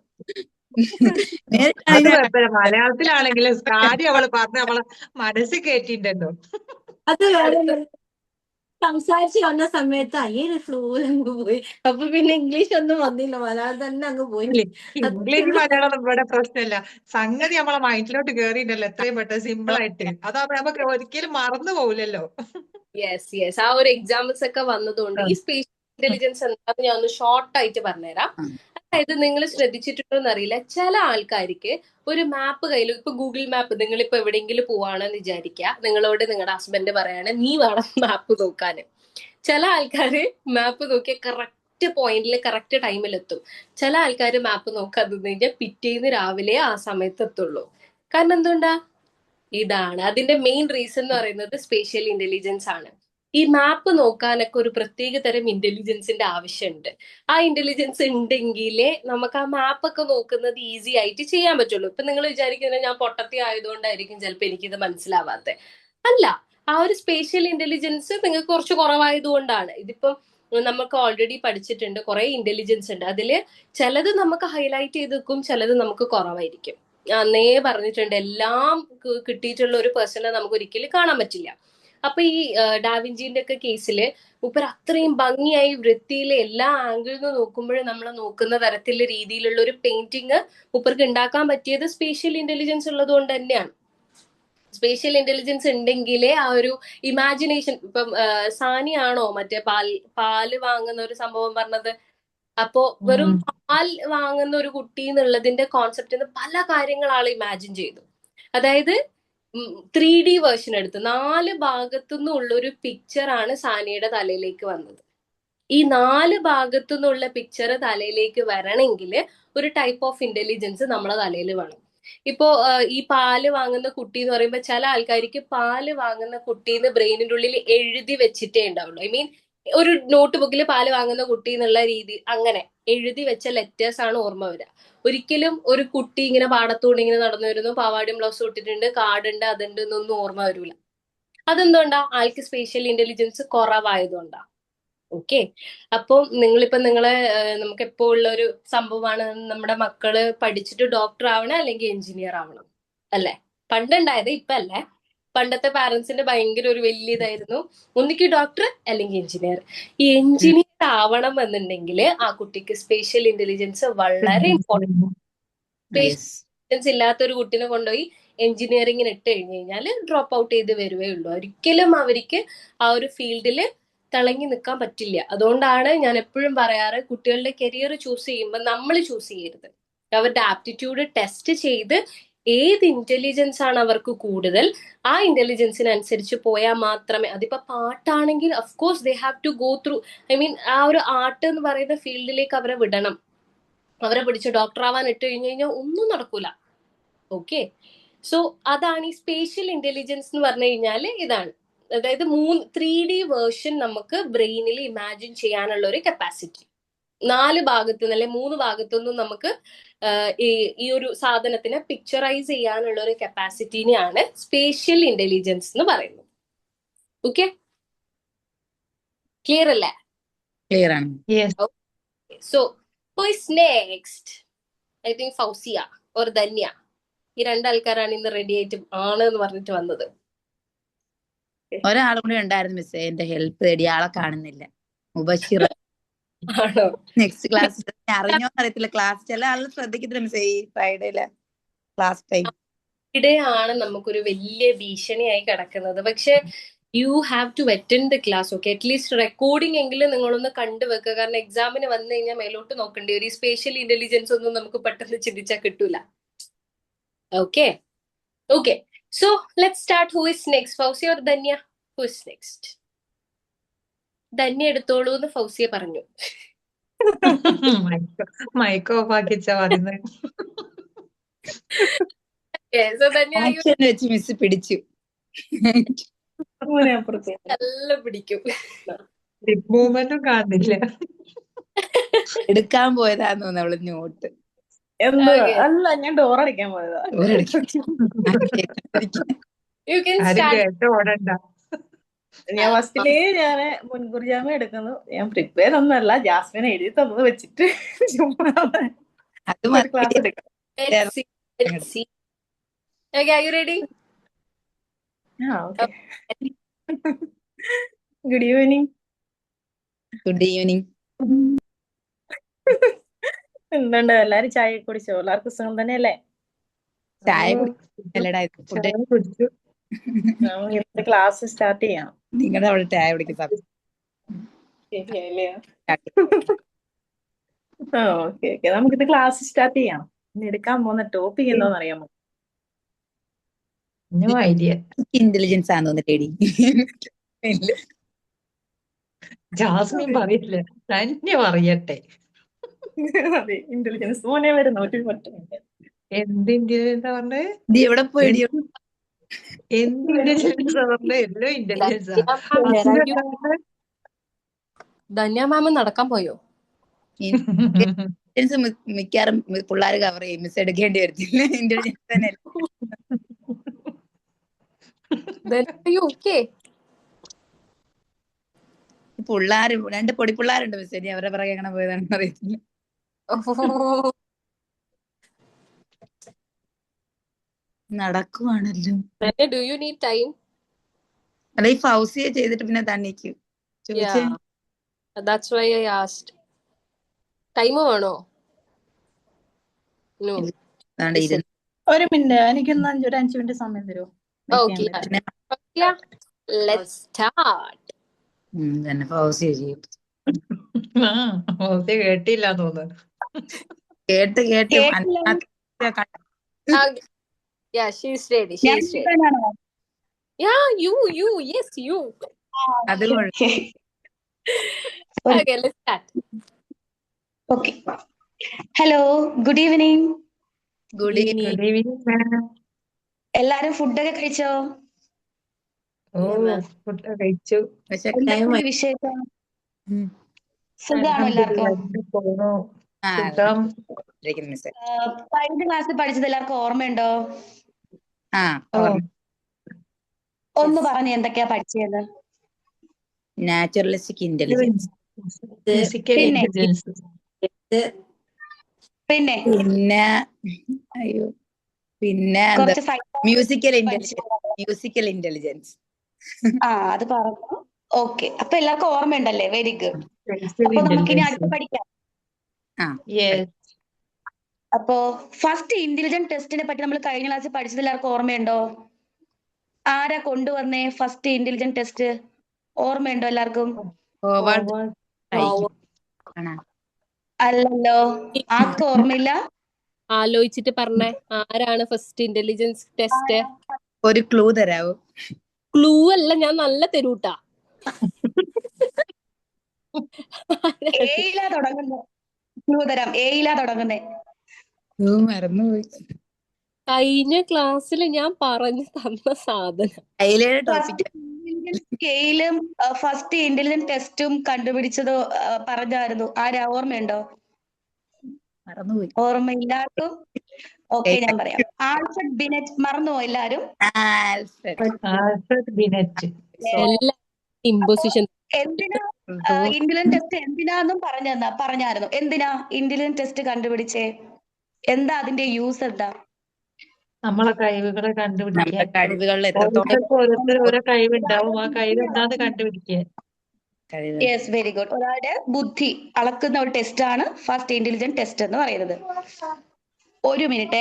C: മലയാളത്തിലാണെങ്കിലും കാര്യം അവള് പറഞ്ഞ അവളെ മനസ്സിൽ കയറ്റിണ്ടല്ലോ.
E: അത് സംസാരിച്ച് വന്ന സമയത്ത് അയ്യൊരു ഫ്ലൂ അങ്ങ് പോയി. അപ്പൊ പിന്നെ ഇംഗ്ലീഷ് ഒന്നും വന്നില്ല, മലയാളം തന്നെ അങ്ങ് പോയി.
C: ഇംഗ്ലീഷ് മലയാളം ഇവിടെ പ്രശ്നമില്ല, സംഗതി നമ്മളെ മൈൻഡിലോട്ട് കേറിയിട്ടല്ലോ എത്രയും പെട്ടെന്ന് സിമ്പിൾ ആയിട്ട്. അതാവുമ്പോ നമുക്ക് ഒരിക്കലും മറന്നു പോവില്ലല്ലോ.
A: Yes yes. ആ ഒരു എക്സാമ്പിൾസ് ഒക്കെ വന്നതുകൊണ്ട് ഈ സ്പേഷ്യൽ ഇന്റലിജൻസ് എന്താണെന്ന് ഞാൻ ഒന്ന് ഷോർട്ട് ആയിട്ട് പറഞ്ഞുതരാം. അതായത് നിങ്ങൾ ശ്രദ്ധിച്ചിട്ടുണ്ടോന്ന് അറിയില്ല, ചില ആൾക്കാർക്ക് ഒരു മാപ്പ് കയ്യിൽ, ഇപ്പൊ ഗൂഗിൾ മാപ്പ്, നിങ്ങളിപ്പോ എവിടെയെങ്കിലും പോവാണെന്ന് വിചാരിക്കുക, നിങ്ങളോട് നിങ്ങളുടെ ഹസ്ബൻഡ് പറയാണ് നീ വേണം മാപ്പ് നോക്കാന്. ചില ആൾക്കാര് മാപ്പ് നോക്കിയ കറക്റ്റ് പോയിന്റിൽ കറക്റ്റ് ടൈമിൽ എത്തും. ചില ആൾക്കാര് മാപ്പ് നോക്കാതെ കഴിഞ്ഞാൽ പിറ്റേന്ന് രാവിലെ ആ സമയത്ത് എത്തുള്ളൂ. കാരണം എന്തുകൊണ്ടാ? ഇതാണ് അതിന്റെ മെയിൻ റീസൺ എന്ന് പറയുന്നത് സ്പേഷ്യൽ ഇന്റലിജൻസ് ആണ്. ഈ മാപ്പ് നോക്കാനൊക്കെ ഒരു പ്രത്യേക തരം ഇന്റലിജൻസിന്റെ ആവശ്യമുണ്ട്. ആ ഇന്റലിജൻസ് ഉണ്ടെങ്കിലേ നമുക്ക് ആ മാപ്പൊക്കെ നോക്കുന്നത് ഈസി ആയിട്ട് ചെയ്യാൻ പറ്റുള്ളൂ. ഇപ്പൊ നിങ്ങൾ വിചാരിക്കുന്നത് ഞാൻ പൊട്ടത്തി ആയതുകൊണ്ടായിരിക്കും ചിലപ്പോൾ എനിക്കിത് മനസ്സിലാവാത്തത്. അല്ല, ആ ഒരു സ്പേഷ്യൽ ഇന്റലിജൻസ് നിങ്ങൾക്ക് കുറച്ച് കുറവായതുകൊണ്ടാണ്. ഇതിപ്പം നമുക്ക് ഓൾറെഡി പഠിച്ചിട്ടുണ്ട്, കുറെ ഇന്റലിജൻസ് ഉണ്ട്. അതില് ചിലത് നമുക്ക് ഹൈലൈറ്റ് ചെയ്ത് വെക്കും, ചിലത് നമുക്ക് കുറവായിരിക്കും. അന്നേ പറഞ്ഞിട്ടുണ്ട്, എല്ലാം കിട്ടിയിട്ടുള്ള ഒരു പേഴ്സണെ നമുക്ക് ഒരിക്കലും കാണാൻ പറ്റില്ല. അപ്പൊ ഈ ഡാവിഞ്ചിന്റെ ഒക്കെ കേസില് മൂപ്പർ അത്രയും ഭംഗിയായി വൃത്തിയിൽ എല്ലാ ആംഗിളിൽ നിന്ന് നോക്കുമ്പോഴും നമ്മൾ നോക്കുന്ന തരത്തിലുള്ള രീതിയിലുള്ള ഒരു പെയിന്റിങ് മൂപ്പർക്ക് ഉണ്ടാക്കാൻ പറ്റിയത് സ്പേഷ്യൽ ഇന്റലിജൻസ് ഉള്ളത് കൊണ്ട് തന്നെയാണ്. സ്പേഷ്യൽ ഇന്റലിജൻസ് ഉണ്ടെങ്കിലേ ആ ഒരു ഇമാജിനേഷൻ, ഇപ്പം സാനിയാണോ മറ്റേ പാല് വാങ്ങുന്ന ഒരു സംഭവം പറഞ്ഞത്? അപ്പോ വെറും പാൽ വാങ്ങുന്ന ഒരു കുട്ടി എന്നുള്ളതിന്റെ കോൺസെപ്റ്റിന് പല കാര്യങ്ങൾ ആൾ ഇമാജിൻ ചെയ്തു. അതായത് 3D വേർഷൻ എടുത്ത് 4 ഭാഗത്തുനിന്നുള്ള ഒരു പിക്ചറാണ് സാനിയുടെ തലയിലേക്ക് വന്നത്. ഈ 4 ഭാഗത്തുനിന്നുള്ള പിക്ചർ തലയിലേക്ക് വരണമെങ്കിൽ ഒരു ടൈപ്പ് ഓഫ് ഇന്റലിജൻസ് നമ്മളെ തലയിൽ വേണം. ഇപ്പോ ഈ പാല് വാങ്ങുന്ന കുട്ടി എന്ന് പറയുമ്പോൾ ചില ആൾക്കാർക്ക് പാല് വാങ്ങുന്ന കുട്ടീന്ന് ബ്രെയിനിന്റെ ഉള്ളിൽ എഴുതി വെച്ചിട്ടേ ഉണ്ടാവുള്ളൂ. ഐ മീൻ ഒരു നോട്ട് ബുക്കിൽ പാല് വാങ്ങുന്ന കുട്ടി എന്നുള്ള രീതി, അങ്ങനെ എഴുതി വെച്ച ലെറ്റേഴ്സ് ആണ് ഓർമ്മ വരിക. ഒരിക്കലും ഒരു കുട്ടി ഇങ്ങനെ പാടത്തോണ്ട് ഇങ്ങനെ നടന്നു വരുന്നു, പാവാടിയും ബ്ലൗസ് ഇട്ടിട്ടുണ്ട്, കാർഡുണ്ട്, അതുണ്ട് എന്നൊന്നും ഓർമ്മ വരൂല. അതെന്തുകൊണ്ടാ? ആൾക്ക് സ്പേഷ്യൽ ഇന്റലിജൻസ് കുറവായതുകൊണ്ടാ. ഓക്കെ. അപ്പം നിങ്ങളെ നമുക്ക് എപ്പോ ഉള്ള ഒരു സംഭവമാണ് നമ്മുടെ മക്കള് പഠിച്ചിട്ട് ഡോക്ടർ ആവണം അല്ലെങ്കിൽ എഞ്ചിനീയർ ആവണം, അല്ലെ? പണ്ടുണ്ടായത്, ഇപ്പൊ അല്ലേ. പണ്ടത്തെ പാരന്റ്സിന്റെ ഭയങ്കര ഒരു വലിയ ഇതായിരുന്നു, ഒന്നിക്ക് ഡോക്ടർ അല്ലെങ്കിൽ എഞ്ചിനീയർ. ഈ എഞ്ചിനീയർ ആവണം എന്നുണ്ടെങ്കിൽ ആ കുട്ടിക്ക് സ്പെഷ്യൽ ഇന്റലിജൻസ് വളരെ ഇമ്പോർട്ടൻറ്റ്. സ്പെഷ്യൽ ഇല്ലാത്ത ഒരു കുട്ടിനെ കൊണ്ടുപോയി എഞ്ചിനീയറിംഗിന് ഇട്ട് കഴിഞ്ഞു കഴിഞ്ഞാൽ ഡ്രോപ്പ് ഔട്ട് ചെയ്ത് വരുവേ ഉള്ളൂ. ഒരിക്കലും അവർക്ക് ആ ഒരു ഫീൽഡിൽ തിളങ്ങി നിൽക്കാൻ പറ്റില്ല. അതുകൊണ്ടാണ് ഞാൻ എപ്പോഴും പറയാറ്, കുട്ടികളുടെ കരിയർ ചൂസ് ചെയ്യുമ്പോൾ നമ്മൾ ചൂസ് ചെയ്യരുത്, അവരുടെ ആപ്റ്റിറ്റ്യൂഡ് ടെസ്റ്റ് ചെയ്ത് ഏത് ഇന്റലിജൻസ് ആണ് അവർക്ക് കൂടുതൽ, ആ ഇന്റലിജൻസിനനുസരിച്ച് പോയാൽ മാത്രമേ. അതിപ്പോ പാട്ടാണെങ്കിൽ of course they have to go through, I mean ആ ഒരു ആർട്ട് എന്ന് പറയുന്ന ഫീൽഡിലേക്ക് അവരെ വിടണം. അവരെ പിടിച്ച് ഡോക്ടർ ആവാൻ ഇട്ട് കഴിഞ്ഞു കഴിഞ്ഞാൽ ഒന്നും നടക്കൂല. ഓക്കെ, സോ അതാണ് ഈ സ്പേഷ്യൽ ഇന്റലിജൻസ് എന്ന് പറഞ്ഞു കഴിഞ്ഞാൽ ഇതാണ്. അതായത് 3D വേർഷൻ നമുക്ക് ബ്രെയിനിൽ ഇമാജിൻ ചെയ്യാനുള്ള ഒരു കപ്പാസിറ്റി. 4 ഭാഗത്തു നിന്ന് അല്ലെ 3 ഭാഗത്തുനിന്നും നമുക്ക് ഈ ഒരു സാധനത്തിനെ പിക്ചറൈസ് ചെയ്യാനുള്ള ഒരു കപ്പാസിറ്റിനെയാണ് സ്പേഷ്യൽ ഇന്റലിജൻസ് എന്ന് പറയുന്നത്. ഓക്കെ, ക്ലിയർ അല്ലേ?
B: ക്ലിയർ ആണ്.
A: So who is next? I think Fousiya or Dhanya, ഈ രണ്ടാൾക്കാരാണ് ഇന്ന് റെഡി ആയിട്ട് ആണ് എന്ന് പറഞ്ഞിട്ട് വന്നത്.
B: ഒരാളും കൂടി ഉണ്ടായിരുന്നു മിസ്സേ, എന്റെ ഹെൽപ്പ് തേടി. ആളെ കാണുന്നില്ല. മുബഷിറ
A: ആണോ?
B: നെക്സ്റ്റ് ക്ലാസ് അറിഞ്ഞോ അറിയത്തില്ല. ക്ലാസ് ചില ആളുകൾ ശ്രദ്ധിക്കത്തില്ല മിസ്സേ, ഈ ഫ്രൈഡേയിലെ ക്ലാസ് ടൈം
A: ഇവിടെയാണ് നമുക്കൊരു വലിയ ഭീഷണിയായി കിടക്കുന്നത്. പക്ഷെ you have to attend the class. Okay, at least recording എങ്കിലും നിങ്ങളൊന്ന് കണ്ടുവെക്കുക. കാരണം എക്സാമിന് വന്നു കഴിഞ്ഞാൽ മേലോട്ട് നോക്കേണ്ടി വരും. ഈ സ്പേഷ്യൽ ഇന്റലിജൻസ് ഒന്നും നമുക്ക് പെട്ടെന്ന് ചിന്തിച്ചാൽ കിട്ടൂല. Okay okay, so let's start. Who is next, Fousiya or Dhanya? Who is next? Dhanya എടുത്തോളൂ എന്ന് ഫൗസിയ പറഞ്ഞു.
C: മൈക്ക് ഓഫ് ആക്കിച്ചാ മതി.
B: വെച്ച് മിസ് പിടിച്ചു.
A: നല്ല പിടിക്കും.
C: ലിപ് മൂവ്മെന്റും കാണുന്നില്ല.
B: എടുക്കാൻ പോയതാന്ന് തോന്നുന്നു അവള് നോട്ട്.
D: അല്ല, ഞാൻ ഡോർ അടിക്കാൻ പോയതാ.
A: യു ക്യാൻ
C: ആരും
A: സ്റ്റാർട്ട്.
C: കേട്ട് ഓടണ്ട.
D: ഞാൻ ഫസ്റ്റിലേ ഞാൻ മുൻകൂർ ജാമ്യം എടുക്കുന്നു. ഞാൻ പ്രിപ്പയർ ഒന്നുമല്ല, ജാസ്മിൻ എഴുതി തന്നത് വെച്ചിട്ട്
B: അത്
D: ക്ലാസ് എടുക്കാം.
A: Let's see. Let's see. Okay, are you ready?
D: Okay. Good evening.
B: Good evening.
D: എന്തുണ്ട്, എല്ലാരും ചായ കുടിച്ചോ? എല്ലാവർക്കും സുഖം തന്നെയല്ലേ?
B: ചായ കുടിക്കലടാ, ഫുഡ്
C: ചായ കുടിച്ചു.
D: നമുക്ക് ക്ലാസ് സ്റ്റാർട്ട് ചെയ്യാം.
B: നിങ്ങളുടെ അവിടെ ചായ കുടിക്കുന്ന
D: ശരിയല്ലേ? ഓക്കെ ഓക്കെ, നമുക്കിത് ക്ലാസ് സ്റ്റാർട്ട് ചെയ്യാം. ഇനി എടുക്കാൻ പോകുന്ന ടോപ്പിക് എന്താണെന്ന് അറിയാമോ?
C: No idea.
B: ഇന്റലിജൻസ് ആണെന്ന് തോന്നിട്ടേടി.
C: ജാസ്മിൻ പറയില്ല, തന്നെ പറയട്ടെ.
D: അതെ, ഇന്റലിജൻസ് മോനെ വരുന്നു.
C: എന്ത് ഇന്റലിജൻസാ പറഞ്ഞേ?
B: നീ എവിടെ പോയി?
C: എന്ത് ഇന്റലിജൻസാ പറഞ്ഞേ? എല്ലോ ഇന്റലിജൻസാ.
A: ധന്യ മാം നടക്കാൻ പോയോ?
B: ഇന്റലിജൻസ് മിക്കാറും പിള്ളേർ കവർ ചെയ്യും. മിസ് എടുക്കേണ്ടി വരത്തില്ല. ഇന്റലിജൻസ് തന്നെ പിള്ളേര് 2 പൊടി പിള്ളേരുണ്ട് മിസ്. ഇനി അവരെ പിറകെ എങ്ങനെ പോയതാണെന്ന് അറിയത്തില്ല. നടക്കുവാണല്ലോ.
A: Do you need time?
B: അല്ല, ഈ ഫൗസിയെ ചെയ്തിട്ട് പിന്നെ തന്നിക്ക് ചോദിച്ചേ.
A: That's why I asked. Time വേണോ? No.
D: ഒരു മിനിറ്റ്, എനിക്കൊന്ന് 5 മിനിറ്റ് സമയം തരുമോ?
A: Okay. Yeah. Let's start.
B: തന്നെ ഫൗസിയെ ചെയ്യും.
C: കേട്ടില്ല തോന്നുന്നു.
B: കേട്ട്
A: Yeah, she's ready. She's ready. Yeah, you. Yes, you.
B: അത്
A: Okay, let's start.
F: Okay. Hello, good evening.
B: Good evening.
C: Good evening മാം.
F: എല്ലാരും ഫുഡൊക്കെ കഴിച്ചോ?
C: ഓ, ഫുഡ് കഴിച്ചു.
F: എന്തൊക്കെയുണ്ട് വിശേഷം? സുഖാണോ എല്ലാവർക്കും?
C: പോണു.
F: കഴിഞ്ഞ ക്ലാസ്സിൽ പഠിച്ചത് എല്ലാവർക്കും ഓർമ്മയുണ്ടോ? ഒന്ന് പറഞ്ഞു, എന്തൊക്കെയാ പഠിച്ചത്?
B: നാച്ചുറലിസ്റ്റിക് ഇന്റലിജൻസ്,
F: പിന്നെ
B: അയ്യോ പിന്നെ എന്താ
F: കുറച്ച് സൈക്കോളജി
B: മ്യൂസിക്കൽ
F: പഠിച്ചു.
B: ഇന്റലിജൻസ്.
F: അത് പറഞ്ഞു. ഓക്കെ, അപ്പൊ എല്ലാവർക്കും ഓർമ്മയുണ്ടല്ലേ? Very good.
C: Spatial
F: അപ്പൊ നമുക്കിനി
C: intelligence.
F: അടുത്ത് പഠിക്കാം.
C: Yes.
F: അപ്പോ ഫസ്റ്റ് ഇന്റലിജന്റ് ടെസ്റ്റിനെ പറ്റി നമ്മൾ കഴിഞ്ഞ ക്ലാസ്സിൽ പഠിച്ചത് എല്ലാവർക്കും ഓർമ്മയുണ്ടോ? ആരാ കൊണ്ടുവന്നേ ഫസ്റ്റ് ഇന്റലിജന്റ് ടെസ്റ്റ്? ഓർമ്മയുണ്ടോ എല്ലാവർക്കും?
B: Howard
C: Forward.
F: അല്ലല്ലോ, ആർക്കും ഓർമ്മയില്ല.
A: ആലോചിച്ചിട്ട് പറഞ്ഞേ, ആരാണ് ഫസ്റ്റ് ഇന്റലിജൻസ് ടെസ്റ്റ്?
B: ഒരു ക്ലൂ തരാവോ?
A: ക്ലൂ അല്ല, ഞാൻ നല്ല തരൂട്ടാ.
F: ഏയിലാ തുടങ്ങുന്നത്. ക്ലൂ തരാം, ഏയിലാ തുടങ്ങുന്നേ.
B: മറന്നുപോയി.
A: കഴിഞ്ഞ ക്ലാസ്സിൽ ഞാൻ പറഞ്ഞു തന്ന സാധനം.
B: അയിലയുടെ ടോപ്പിക്
F: സ്കെയിലും ഫസ്റ്റ് ഇന്റലിജന്റ് ടെസ്റ്റും കണ്ടുപിടിച്ചത് പറഞ്ഞായിരുന്നു. ആരാ? ഓർമ്മയുണ്ടോ?
B: മറന്നുപോയി.
F: ഓർമ്മയില്ലാക്കും. ഓക്കെ, ഞാൻ പറയാം. Alfred Binet. മറന്നുപോ എല്ലാരും?
C: Alfred Binet.
A: എല്ലാ ഇമ്പോസിഷൻ.
F: എന്തിനാ ഇന്റലിജന്റ് ടെസ്റ്റ് എന്തിനാന്നും പറഞ്ഞായിരുന്നു. എന്തിനാ ഇന്റലിജന്റ് ടെസ്റ്റ് കണ്ടുപിടിച്ചേ? എന്താ അതിന്റെ യൂസ്? എന്താ?
C: നമ്മളെ കഴിവുകളെ കണ്ടുപിടിക്കാൻ.
B: കഴിവുകളിൽ എത്രത്തോളം
C: ഓരോരുത്തർ ഓരോ കഴിവുണ്ടാവും, ആ കഴിവ് എന്താന്ന് കണ്ടുപിടിക്കാൻ.
F: Yes, very good. ഒരാളുടെ ബുദ്ധി അളക്കുന്ന ഒരു ടെസ്റ്റ് ആണ് ഫസ്റ്റ് ഇന്റലിജന്റ് ടെസ്റ്റ് എന്ന് പറയുന്നത്. ഒരു മിനിറ്റ്.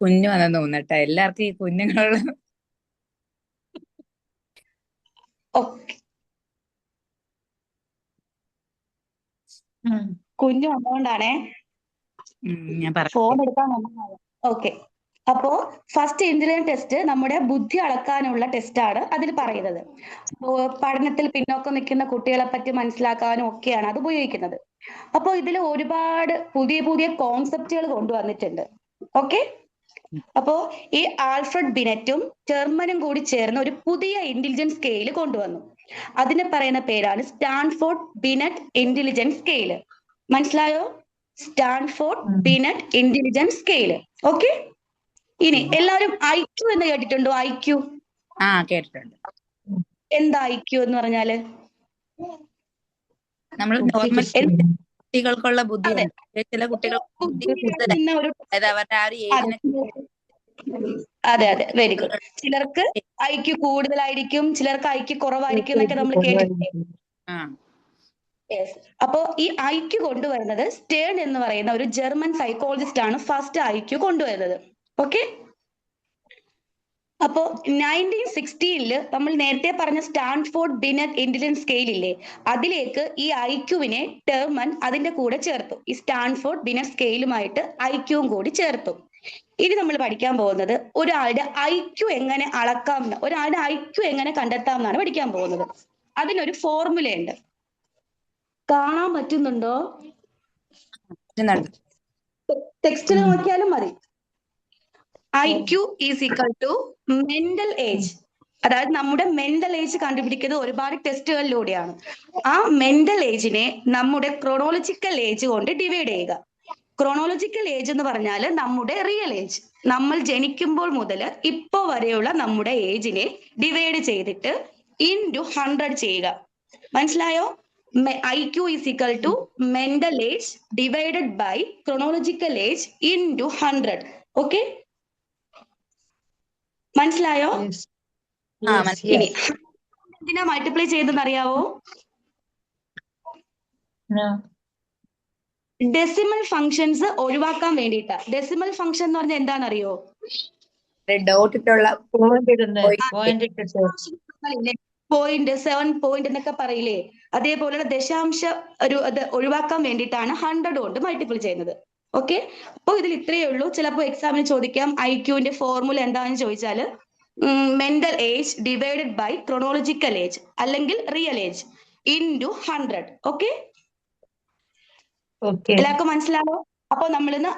B: കുഞ്ഞു വന്നെന്ന് തോന്നട്ടെ. എല്ലാവർക്കും ഈ കുഞ്ഞുങ്ങളുള്ള
F: ഓക്കെ, കുഞ്ഞു വന്നുകൊണ്ടാണേ
B: ഞാൻ
F: ഫോൺ എടുക്കാൻ വന്നതാണ്. ഓക്കെ, അപ്പോ ഫസ്റ്റ് ഇന്റലിജന്റ് ടെസ്റ്റ് നമ്മുടെ ബുദ്ധി അളക്കാനുള്ള ടെസ്റ്റാണ് അതിൽ പറയുന്നത്. പഠനത്തിൽ പിന്നോക്കം നിൽക്കുന്ന കുട്ടികളെ പറ്റി മനസ്സിലാക്കാനും ഒക്കെയാണ് അത് ഉപയോഗിക്കുന്നത്. അപ്പോൾ ഇതിൽ ഒരുപാട് പുതിയ പുതിയ കോൺസെപ്റ്റുകൾ കൊണ്ടുവന്നിട്ടുണ്ട്. ഓക്കെ, അപ്പോ ഈ ആൽഫ്രഡ് ബിനെറ്റും ജർമ്മനും കൂടി ചേർന്ന് ഒരു പുതിയ ഇന്റലിജൻസ് സ്കെയിൽ കൊണ്ടുവന്നു. അതിനെ പറയുന്ന പേരാണ് സ്റ്റാൻഫോർഡ് ബിനെറ്റ് ഇന്റലിജൻസ് സ്കെയിൽ. മനസ്സിലായോ? Stanford Binet intelligence scale. Okay, ഇനി എല്ലാവരും ഐക്യു എന്ന് കേട്ടിട്ടുണ്ടോ? ഐക്യു
B: കേട്ടിട്ടുണ്ട്.
F: എന്താ ഐക്യു എന്ന് പറഞ്ഞാല്?
B: നമ്മൾ നോർമൽ കുട്ടികൾക്കുള്ള ബുദ്ധി, ചില കുട്ടികൾ അവരുടെ ആ ഒരു ഏജിനെ.
F: അതെ, വെരി ഗുഡ്. ചിലർക്ക് ഐക്യു കൂടുതലായിരിക്കും, ചിലർക്ക് ഐക്യു കുറവായിരിക്കും എന്നൊക്കെ നമ്മൾ കേട്ടിട്ടുണ്ട്. അപ്പോ ഈ ഐക്യു കൊണ്ടുവരുന്നത് സ്റ്റേൺ എന്ന് പറയുന്ന ഒരു ജർമ്മൻ സൈക്കോളജിസ്റ്റ് ആണ് ഫസ്റ്റ് ഐക്യു കൊണ്ടുവരുന്നത്. ഓക്കെ, അപ്പോ 1960 നമ്മൾ നേരത്തെ പറഞ്ഞ സ്റ്റാൻഫോർഡ് ബിനെറ്റ് ഇന്റലിജൻസ് സ്കെയിൽ ഇല്ലേ, അതിലേക്ക് ഈ ഐക്യുവിനെ ടേർമൻ അതിന്റെ കൂടെ ചേർത്തു. ഈ സ്റ്റാൻഫോർഡ് ബിനെറ്റ് സ്കെയിലുമായിട്ട് ഐക്യുവും കൂടി ചേർത്തു. ഇനി നമ്മൾ പഠിക്കാൻ പോകുന്നത് ഒരാളുടെ ഐക്യു എങ്ങനെ അളക്കാം, ഒരാളുടെ ഐക്യു എങ്ങനെ കണ്ടെത്താം എന്നാണ് പഠിക്കാൻ പോകുന്നത്. അതിനൊരു ഫോർമുലയുണ്ട്. കാണാൻ പറ്റുന്നുണ്ടോ? ടെക്സ്റ്റിൽ നോക്കിയാലും മതി. IQ is equal to mental age. അതായത് നമ്മുടെ മെന്റൽ ഏജ് കണ്ടുപിടിക്കുന്നത് ഒരുപാട് ടെസ്റ്റുകളിലൂടെയാണ്. ആ മെന്റൽ ഏജിനെ നമ്മുടെ ക്രോണോളജിക്കൽ ഏജ് കൊണ്ട് ഡിവൈഡ് ചെയ്യുക. ക്രോണോളജിക്കൽ ഏജ് എന്ന് പറഞ്ഞാൽ നമ്മുടെ റിയൽ ഏജ്. നമ്മൾ ജനിക്കുമ്പോൾ മുതൽ ഇപ്പോ വരെയുള്ള നമ്മുടെ ഏജിനെ ഡിവൈഡ് ചെയ്തിട്ട് ഇൻറ്റു 100 ചെയ്യുക. മനസ്സിലായോ? IQ is equal to mental age divided by chronological age into 100. Okay, മനസ്സിലായോ? എന്തിനാ മൾട്ടിപ്ലൈ ചെയ്തെന്ന് അറിയാവോ? ഡെസിമൽ ഫങ്ഷൻസ് ഒഴിവാക്കാൻ വേണ്ടിയിട്ടാ. ഡെസിമൽ ഫങ്ഷൻ എന്ന് പറഞ്ഞാൽ എന്താണെന്നറിയോ? പോയിന്റ്, 7 പോയിന്റ് എന്നൊക്കെ പറയില്ലേ, അതേപോലെ ദശാംശ ഒരു അത് ഒഴിവാക്കാൻ വേണ്ടിയിട്ടാണ് 100 കൊണ്ട് മൾട്ടിപ്പിൾ ചെയ്യുന്നത്. ഓക്കെ, അപ്പോൾ ഇതിൽ ഇത്രയേ ഉള്ളൂ. ചിലപ്പോൾ എക്സാമിന് ചോദിക്കാം ഐക്യുവിന്റെ ഫോർമുല എന്താണെന്ന് ചോദിച്ചാൽ mental age divided by chronological age അല്ലെങ്കിൽ റിയൽ ഏജ് ഇൻറ്റു 100. ഓക്കെ, എല്ലാവർക്കും മനസ്സിലായോ? അപ്പൊ നമ്മളിന്ന്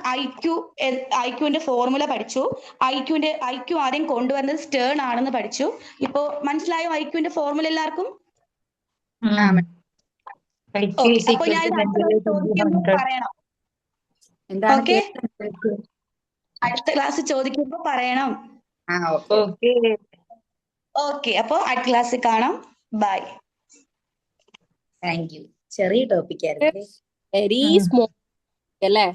F: ഐക്യുവിന്റെ ഫോർമുല പഠിച്ചു. ഐക്യു ആദ്യം കൊണ്ടുവന്നത് സ്റ്റേൺ ആണെന്ന് പഠിച്ചു. ഇപ്പോ മനസ്സിലായോ ഐക്യുവിന്റെ ഫോർമുല എല്ലാവർക്കും? അപ്പൊ ഞാൻ ചോദിക്കുമ്പോൾ പറയണം. ഓക്കെ, അടുത്ത ക്ലാസ് ചോദിക്കുമ്പോ പറയണം. ഓക്കെ, അപ്പൊ അടുത്ത ക്ലാസ്സിൽ കാണാം. ബൈ.
B: Thank U. ചെറിയ ടോപ്പിക് ആയിരുന്നു.
A: വെരി സ്മോൾ അല്ലേ?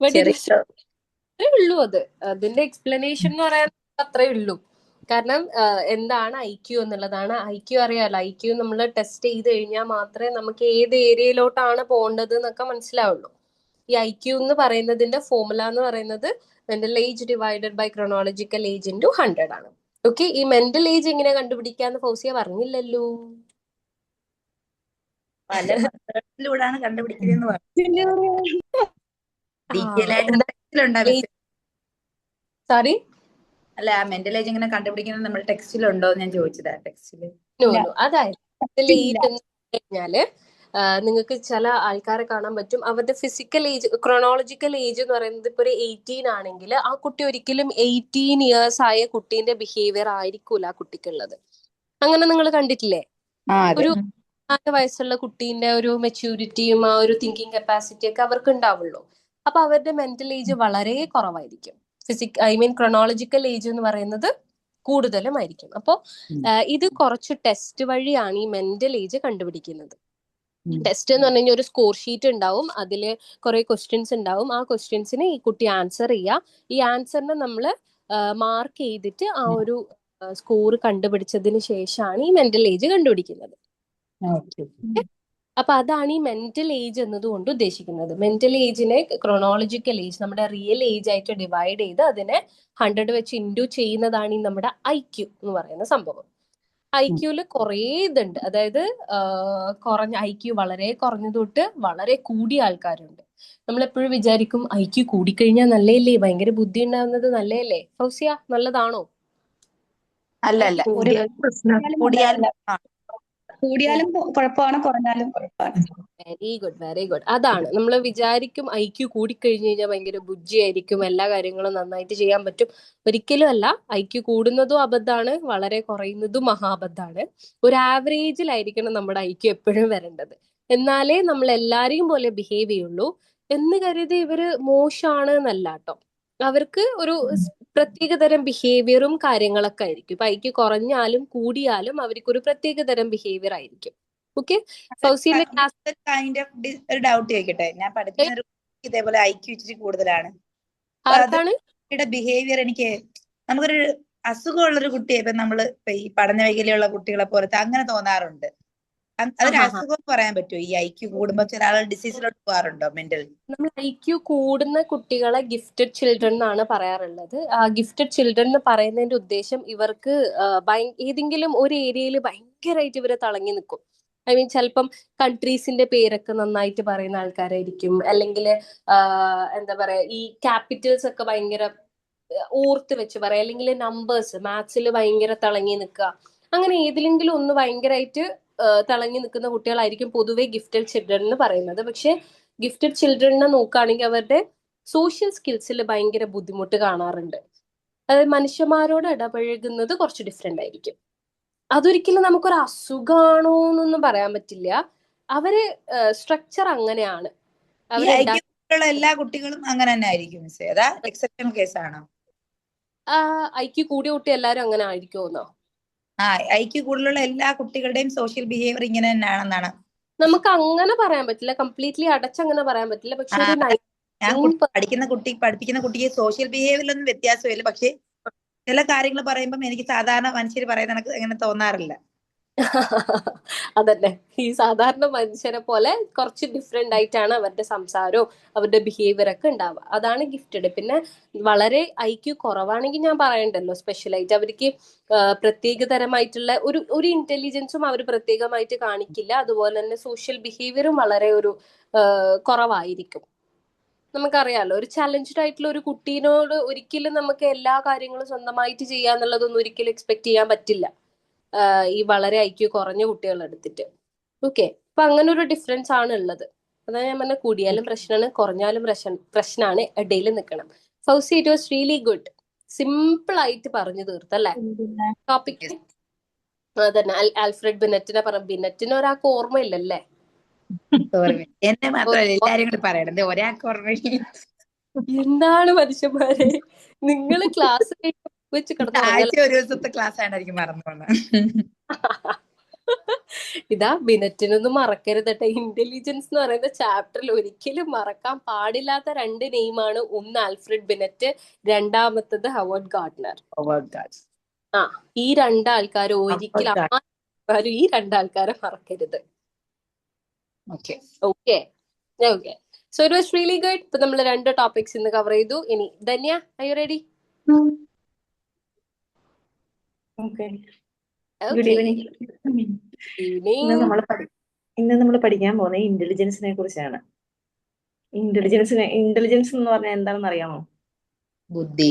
A: ബട്ട് ഇത്
B: ചെറിയ
A: അത്രേ ഉള്ളൂ. അതിന്റെ എക്സ്പ്ലനേഷൻ എന്ന് പറയാൻ അത്രേ ഉള്ളൂ. കാരണം എന്താണ് IQ എന്നുള്ളതാണ്. IQ അറിയാലോ, IQ നമ്മൾ ടെസ്റ്റ് ചെയ്ത് കഴിഞ്ഞാൽ മാത്രമേ നമുക്ക് ഏത് ഏരിയയിലോട്ടാണ് പോകേണ്ടത് എന്നൊക്കെ മനസ്സിലാവുള്ളൂ. ഈ IQ എന്ന് പറയുന്നതിന്റെ ഫോർമുല എന്ന് പറയുന്നത് mental age divided by chronological age into 100 ആണ്. ഓക്കെ, ഈ മെന്റൽ ഏജ് എങ്ങനെ കണ്ടുപിടിക്കാന്ന് ഫൗസിയ പറഞ്ഞില്ലല്ലോ.
B: പല മെത്തേഡിലൂടെയാണ് കണ്ടുപിടിക്കുന്നതെന്ന് പറഞ്ഞു. ഡീറ്റെയിൽ ആയിട്ട് ടെക്സ്റ്റിലുണ്ടോ?
A: സോറി,
B: അല്ല, മെന്റൽ ഏജ് എങ്ങനെ കണ്ടുപിടിക്കുന്നത് നമ്മൾ ടെക്സ്റ്റിലുണ്ടോ ഞാൻ ചോദിച്ചതാ. ടെക്സ്റ്റില്
A: അതായത് മെന്റൽ ഏജ് എന്ന് കഴിഞ്ഞാല് നിങ്ങൾക്ക് ചില ആൾക്കാരെ കാണാൻ പറ്റും, അവരുടെ ഫിസിക്കൽ ഏജ് ക്രോണോളജിക്കൽ ഏജ് എന്ന് പറയുന്നത് ഇപ്പൊ ഒരു 18 ആണെങ്കിൽ ആ കുട്ടി ഒരിക്കലും 18 ഇയേഴ്സ് ആയ കുട്ടീന്റെ ബിഹേവിയർ ആയിരിക്കൂല ആ കുട്ടിക്കുള്ളത്. അങ്ങനെ നിങ്ങൾ കണ്ടിട്ടില്ലേ? ഒരു 4 വയസ്സുള്ള കുട്ടീന്റെ ഒരു മെച്യൂരിറ്റിയും ആ ഒരു തിങ്കിങ് കപ്പാസിറ്റി ഒക്കെ അവർക്ക് ഉണ്ടാവുള്ളൂ. അപ്പൊ അവരുടെ മെന്റൽ ഏജ് വളരെ കുറവായിരിക്കും. ക്രോണോളജിക്കൽ ഏജ് എന്ന് പറയുന്നത് കൂടുതലും ആയിരിക്കും. അപ്പോൾ ഇത് കുറച്ച് ടെസ്റ്റ് വഴിയാണ് ഈ മെന്റൽ ഏജ് കണ്ടുപിടിക്കുന്നത്. ടെസ്റ്റ് എന്ന് പറഞ്ഞു കഴിഞ്ഞാൽ ഒരു സ്കോർ ഷീറ്റ് ഉണ്ടാവും, അതിൽ കുറെ ക്വസ്റ്റ്യൻസ് ഉണ്ടാവും. ആ ക്വസ്റ്റ്യൻസിന് ഈ കുട്ടി ആൻസർ ചെയ്യുക. ഈ ആൻസറിനെ നമ്മൾ മാർക്ക് ചെയ്തിട്ട് ആ ഒരു സ്കോർ കണ്ടുപിടിച്ചതിന് ശേഷമാണ് ഈ മെന്റൽ ഏജ് കണ്ടുപിടിക്കുന്നത്. അപ്പൊ അതാണ് ഈ മെന്റൽ ഏജ് എന്നതുകൊണ്ട് ഉദ്ദേശിക്കുന്നത്. മെന്റൽ ഏജിനെ ക്രോണോളജിക്കൽ ഏജ്, നമ്മുടെ റിയൽ ഏജ് ആയിട്ട് ഡിവൈഡ് ചെയ്ത് അതിനെ 100 വെച്ച് ഇൻഡു ചെയ്യുന്നതാണ് ഈ നമ്മുടെ IQ എന്ന് പറയുന്ന സംഭവം. IQല് കുറേ ഇതുണ്ട്. അതായത് കുറഞ്ഞ IQ വളരെ കുറഞ്ഞ തൊട്ട് വളരെ കൂടിയ ആൾക്കാരുണ്ട്. നമ്മളെപ്പോഴും വിചാരിക്കും IQ കൂടിക്കഴിഞ്ഞാൽ നല്ലതല്ലേ, ഭയങ്കര ബുദ്ധി ഉണ്ടാവുന്നത് നല്ലതല്ലേ. ഫൗസിയ, നല്ലതാണോ?
B: അല്ല അല്ല,
F: കൂടിയാലും കുഴപ്പമാണ്, കുറഞ്ഞാലും കുഴപ്പമാണ്.
A: Very good, very good. അതാണ് നമ്മൾ വിചാരിക്കും IQ കൂടിക്കഴിഞ്ഞു കഴിഞ്ഞാൽ ഭയങ്കര ബുദ്ധിയായിരിക്കും, എല്ലാ കാര്യങ്ങളും നന്നായിട്ട് ചെയ്യാൻ പറ്റും. ഒരിക്കലും അല്ല. IQ കൂടുന്നതും അബദ്ധമാണ്, വളരെ കുറയുന്നതും മഹാബദ്ധാണ്. ഒരു ആവറേജിലായിരിക്കണം നമ്മുടെ IQ എപ്പോഴും വരേണ്ടത്. എന്നാലേ നമ്മൾ എല്ലാരെയും പോലെ ബിഹേവ് ചെയ്യുള്ളൂ. എന്ന് കരുതി ഇവര് മോശമാണ് എന്നല്ല കേട്ടോ. അവർക്ക് ഒരു പ്രത്യേക തരം ബിഹേവിയറും കാര്യങ്ങളൊക്കെ ആയിരിക്കും. ഇപ്പൊ IQ കുറഞ്ഞാലും കൂടിയാലും അവർക്കൊരു പ്രത്യേക തരം ബിഹേവിയർ ആയിരിക്കും. ഓക്കെ, ഫൗസിന്റെ ക്ലാസ്
B: കൈൻഡ് ഓഫ് ഒരു ഡൗട്ട് ചോദിക്കട്ടെ. ഞാൻ പഠിക്കുന്ന ഒരു ഇതേപോലെ IQ ഇച്ചിരി കൂടുതലാണ്.
A: ആർക്കാണ്
B: ബിഹേവിയർ എനിക്ക് നമുക്കൊരു അസുഖമുള്ളൊരു കുട്ടിയെ ഇപ്പൊ നമ്മള് ഈ പഠന വൈകല്യമുള്ള കുട്ടികളെ പോലത്തെ അങ്ങനെ തോന്നാറുണ്ട്. അതൊരു അസുഖം പറയാൻ പറ്റുമോ? ഈ IQ കൂടുമ്പോ ചില ആളുകൾ ഡിസീസിലോട്ട് പോകാറുണ്ടോ മെന്റൽ?
A: നമ്മൾ IQ കൂടുന്ന കുട്ടികളെ ഗിഫ്റ്റഡ് ചിൽഡ്രൻ എന്നാണ് പറയാറുള്ളത്. ആ ഗിഫ്റ്റഡ് ചിൽഡ്രൻ എന്ന് പറയുന്നതിന്റെ ഉദ്ദേശം ഇവർക്ക് ഏതെങ്കിലും ഒരു ഏരിയയിൽ ഭയങ്കരമായിട്ട് ഇവരെ തിളങ്ങി നിൽക്കും. ചിലപ്പം കൺട്രീസിന്റെ പേരൊക്കെ നന്നായിട്ട് പറയുന്ന ആൾക്കാരായിരിക്കും, അല്ലെങ്കിൽ എന്താ പറയാ, ഈ ക്യാപിറ്റൽസ് ഒക്കെ ഭയങ്കര ഓർത്ത് വെച്ച് പറയാം, അല്ലെങ്കിൽ നമ്പേഴ്സ് മാത്സിൽ ഭയങ്കര തിളങ്ങി നിൽക്കുക. അങ്ങനെ ഏതിലെങ്കിലും ഒന്ന് ഭയങ്കരമായിട്ട് തിളങ്ങി നിൽക്കുന്ന കുട്ടികളായിരിക്കും പൊതുവെ ഗിഫ്റ്റഡ് ചിൽഡ്രൻ എന്ന് പറയുന്നത്. പക്ഷെ ഗിഫ്റ്റഡ് ചിൽഡ്രനെ നോക്കുകയാണെങ്കിൽ അവരുടെ സോഷ്യൽ സ്കിൽസിൽ ഭയങ്കര ബുദ്ധിമുട്ട് കാണാറുണ്ട്. അതായത് മനുഷ്യന്മാരോട് ഇടപഴകുന്നത് കുറച്ച് ഡിഫറെന്റ് ആയിരിക്കും. അതൊരിക്കലും നമുക്കൊരു അസുഖമാണോ എന്നൊന്നും പറയാൻ പറ്റില്ല. അവര് സ്ട്രക്ചർ അങ്ങനെയാണ്.
B: എല്ലാ കുട്ടികളും അങ്ങനെ തന്നെ ആയിരിക്കും. എക്സെപ്ഷണൽ കേസാണോ?
A: IQ കൂടിയ കുട്ടി എല്ലാരും അങ്ങനെ ആയിരിക്കുമെന്നോ?
B: IQ കൂടുതലുള്ള എല്ലാ കുട്ടികളുടെയും സോഷ്യൽ ബിഹേവിയർ ഇങ്ങനെ തന്നെയാണെന്നാണ്.
A: നമുക്ക് അങ്ങനെ പറയാൻ പറ്റില്ല, കംപ്ലീറ്റ്ലി അടച്ചങ്ങനെ പറയാൻ പറ്റില്ല. പക്ഷെ
B: ഞാൻ പഠിപ്പിക്കുന്ന കുട്ടിക്ക് സോഷ്യൽ ബിഹേവിയറിലൊന്നും വ്യത്യാസമില്ല. പക്ഷെ ചില കാര്യങ്ങൾ പറയുമ്പോൾ എനിക്ക് സാധാരണ മനുഷ്യർ പറയുന്ന അങ്ങനെ തോന്നാറില്ല.
A: അതന്നെ, ഈ സാധാരണ മനുഷ്യരെ പോലെ കുറച്ച് ഡിഫറെന്റ് ആയിട്ടാണ് അവരുടെ സംസാരവും അവരുടെ ബിഹേവിയർ ഒക്കെ ഉണ്ടാവുക. അതാണ് ഗിഫ്റ്റഡ്. പിന്നെ വളരെ IQ കുറവാണെങ്കിൽ ഞാൻ പറയണ്ടല്ലോ, സ്പെഷ്യലായിട്ട് അവർക്ക് പ്രത്യേകതരമായിട്ടുള്ള ഒരു ഇന്റലിജൻസും അവർ പ്രത്യേകമായിട്ട് കാണിക്കില്ല. അതുപോലെ തന്നെ സോഷ്യൽ ബിഹേവിയറും വളരെ ഒരു കുറവായിരിക്കും. നമുക്കറിയാലോ, ഒരു ചലഞ്ചഡ് ആയിട്ടുള്ള ഒരു കുട്ടീനോട് ഒരിക്കലും നമുക്ക് എല്ലാ കാര്യങ്ങളും സ്വന്തമായിട്ട് ചെയ്യാന്നുള്ളതൊന്നും ഒരിക്കലും എക്സ്പെക്ട് ചെയ്യാൻ പറ്റില്ല ഈ വളരെ IQ കുറഞ്ഞ കുട്ടികളെ എടുത്തിട്ട്. ഓക്കെ, അപ്പൊ അങ്ങനെ ഒരു ഡിഫറൻസ് ആണ് ഉള്ളത്. അതാ ഞാൻ പറഞ്ഞ, കൂടിയാലും പ്രശ്നമാണ്, കുറഞ്ഞാലും പ്രശ്നമാണ്, ഇടയിൽ നിൽക്കണം. Fauci, it was really good. Simple ആയിട്ട് പറഞ്ഞു തീർത്തല്ലേ ടോപ്പിക്. അതന്നെ, ആൽഫ്രഡ് ബിനറ്റിനെ ബിനറ്റിന് ഒരാൾക്ക് ഓർമ്മയില്ലല്ലേ?
B: എന്നെ മാത്രമല്ല എല്ലാരും കൂടി പറയണത് ഒരാൾക്ക് ഓർമ്മയില്ല.
A: എന്താണ് മനുഷ്യന്മാരെ, നിങ്ങള് ക്ലാസ് വെച്ച്
B: ആഴ്ച ഒരു ദിവസത്തെ ക്ലാസ് ആണ് എനിക്ക് മറന്നു പോകുന്നത്.
A: ഇതാ ബിനറ്റിനൊന്നും മറക്കരുത് കേട്ടോ. ഇന്റലിജൻസ് എന്ന് പറയുന്ന ചാപ്റ്ററിൽ ഒരിക്കലും മറക്കാൻ പാടില്ലാത്ത 2 നെയിമാണ്. ഒന്ന് ആൽഫ്രഡ് ബിനറ്റ്, രണ്ടാമത്തത് ഹവാർഡ് ഗാർഡ്നർ. ആ ഈ 2 ആൾക്കാർ ഒരിക്കലും ആരും ഈ 2 ആൾക്കാരെ മറക്കരുത്.
B: Okay.
A: Okay okay. So it was really good. ഇപ്പൊ നമ്മൾ 2 ടോപ്പിക്സ് ഇന്ന് കവർ ചെയ്തു. ഇനി Dhanya, are you ready?
D: Good evening. ഇന്ന് നമ്മൾ പഠിക്കാൻ പോകുന്നത് ഇന്റലിജൻസിനെ കുറിച്ചാണ്. ഇന്റലിജൻസ് എന്ന് പറഞ്ഞാൽ എന്താണെന്ന് അറിയാമോ?
B: ബുദ്ധി.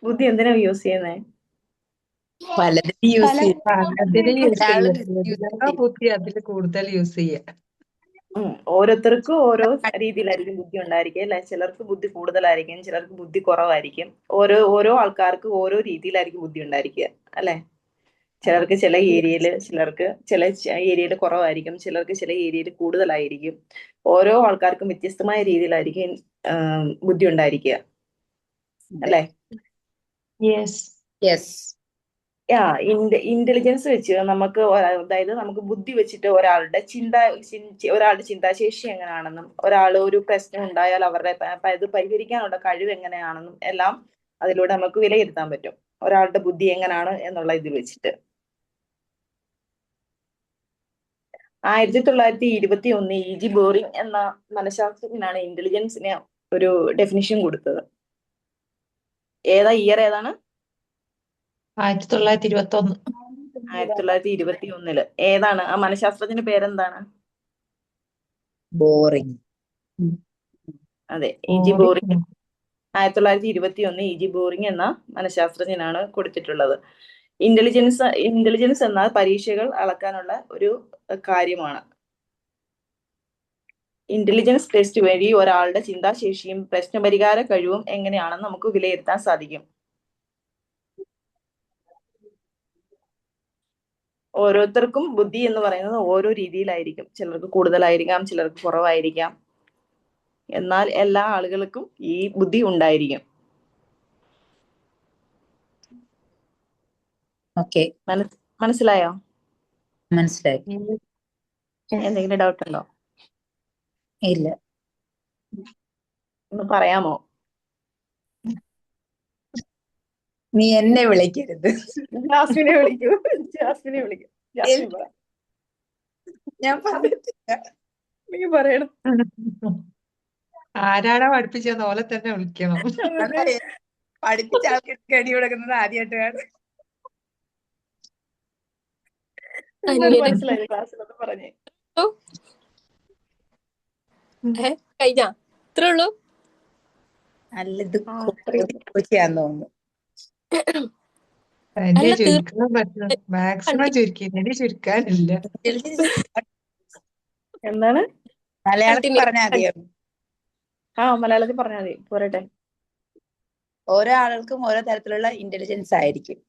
D: ബുദ്ധി എന്തിനാ യൂസ് ചെയ്യുന്നത്?
B: പലതിനും യൂസ് ചെയ്യും.
C: പലതിനും യൂസ്
B: ഒരാള്
C: ചെയ്യാം. ബുദ്ധി അതിൽ കൂടുതൽ യൂസ് ചെയ്യാം.
D: ഓരോരുത്തർക്കും ഓരോ രീതിയിലായിരിക്കും ബുദ്ധി ഉണ്ടായിരിക്കും അല്ലെ. ചിലർക്ക് ബുദ്ധി കൂടുതലായിരിക്കും, ചിലർക്ക് ബുദ്ധി കുറവായിരിക്കും. ഓരോ ആൾക്കാർക്ക് ഓരോ രീതിയിലായിരിക്കും ബുദ്ധി ഉണ്ടായിരിക്കുക അല്ലെ. ചിലർക്ക് ചില ഏരിയയിൽ കുറവായിരിക്കും, ചിലർക്ക് ചില ഏരിയയിൽ കൂടുതലായിരിക്കും. ഓരോ ആൾക്കാർക്കും വ്യത്യസ്തമായ രീതിയിലായിരിക്കും ബുദ്ധി ഉണ്ടായിരിക്കുക അല്ലെ.
B: യെസ്.
D: ഇന്റലിജൻസ് വെച്ച് നമുക്ക് അതായത് നമുക്ക് ബുദ്ധി വെച്ചിട്ട് ഒരാളുടെ ചിന്താശേഷി എങ്ങനെയാണെന്നും, ഒരാൾ ഒരു പ്രശ്നം ഉണ്ടായാൽ അവരുടെ ഇത് പരിഹരിക്കാനുള്ള കഴിവ് എങ്ങനെയാണെന്നും എല്ലാം അതിലൂടെ നമുക്ക് വിലയിരുത്താൻ പറ്റും. ഒരാളുടെ ബുദ്ധി എങ്ങനെയാണ് എന്നുള്ള ഇത് വെച്ചിട്ട് 1921 E.G. ബോറിംഗ് എന്ന മനഃശാസ്ത്രജ്ഞനാണ് ഇന്റലിജൻസിന് ഒരു ഡെഫിനിഷൻ കൊടുത്തത്. ഇയർ ഏതാണ്?
C: 1921.
D: 1921 ഏതാണ് ആ മനഃശാസ്ത്രജ്ഞന്റെ പേരെന്താണ്?
B: ബോറിംഗ്.
D: അതെ, E.G. ബോറിംഗ്. 1921 E.G. ബോറിംഗ് എന്ന മനഃശാസ്ത്രജ്ഞനാണ് കൊടുത്തിട്ടുള്ളത്. ഇന്റലിജൻസ് എന്നാൽ പരീക്ഷകൾ അളക്കാനുള്ള ഒരു കാര്യമാണ്. ഇന്റലിജൻസ് ടെസ്റ്റ് വഴി ഒരാളുടെ ചിന്താശേഷിയും പ്രശ്നപരിഹാര കഴിവും എങ്ങനെയാണെന്ന് നമുക്ക് വിലയിരുത്താൻ സാധിക്കും. ഓരോരുത്തർക്കും ബുദ്ധി എന്ന് പറയുന്നത് ഓരോ രീതിയിലായിരിക്കും. ചിലർക്ക് കൂടുതലായിരിക്കാം, ചിലർക്ക് കുറവായിരിക്കാം. എന്നാൽ എല്ലാ ആളുകൾക്കും ഈ ബുദ്ധി ഉണ്ടായിരിക്കും.
B: ഓക്കെ,
D: മനസ്സിലായോ?
B: മനസ്സിലായി.
D: എന്തെങ്കിലും ഡൗട്ട് ഉണ്ടോ?
B: ഇല്ല.
D: ഒന്ന് പറയാമോ?
B: നീ എന്നെ വിളിക്കരുത്.
D: ജാസ്മിനെ വിളിക്കൂ. ജാസ്മിനെ വിളിക്കൂ. ജാസ്മിൻ പറ.
B: ഞാൻ പറഞ്ഞിട്ടില്ല.
D: നീ പറയണം.
C: ആരാണോ പഠിപ്പിച്ചെന്ന് ഓലെ തന്നെ വിളിക്കണം.
B: പഠിപ്പിച്ച ആൾക്കാർക്ക് കടി കൊടുക്കുന്നത് ആദ്യമായിട്ടാണ്.
D: മനസ്സിലായി. ക്ലാസ്സിലൊന്ന് പറഞ്ഞേ.
A: കഴിഞ്ഞ ഇത്രേ ഉള്ളൂ.
B: നല്ലത് കോച്ചിയാന്ന് തോന്നുന്നു.
C: മാക്സിമം ചുരുക്കി, ചുരുക്കാനില്ല.
D: എന്താണ്?
B: മലയാളത്തിൽ പറഞ്ഞാൽ മതിയോ?
D: മലയാളത്തിൽ പറഞ്ഞാൽ മതി, പോരട്ടെ.
B: ഓരോ ആളുകൾക്കും ഓരോ തരത്തിലുള്ള ഇന്റലിജൻസ് ആയിരിക്കും.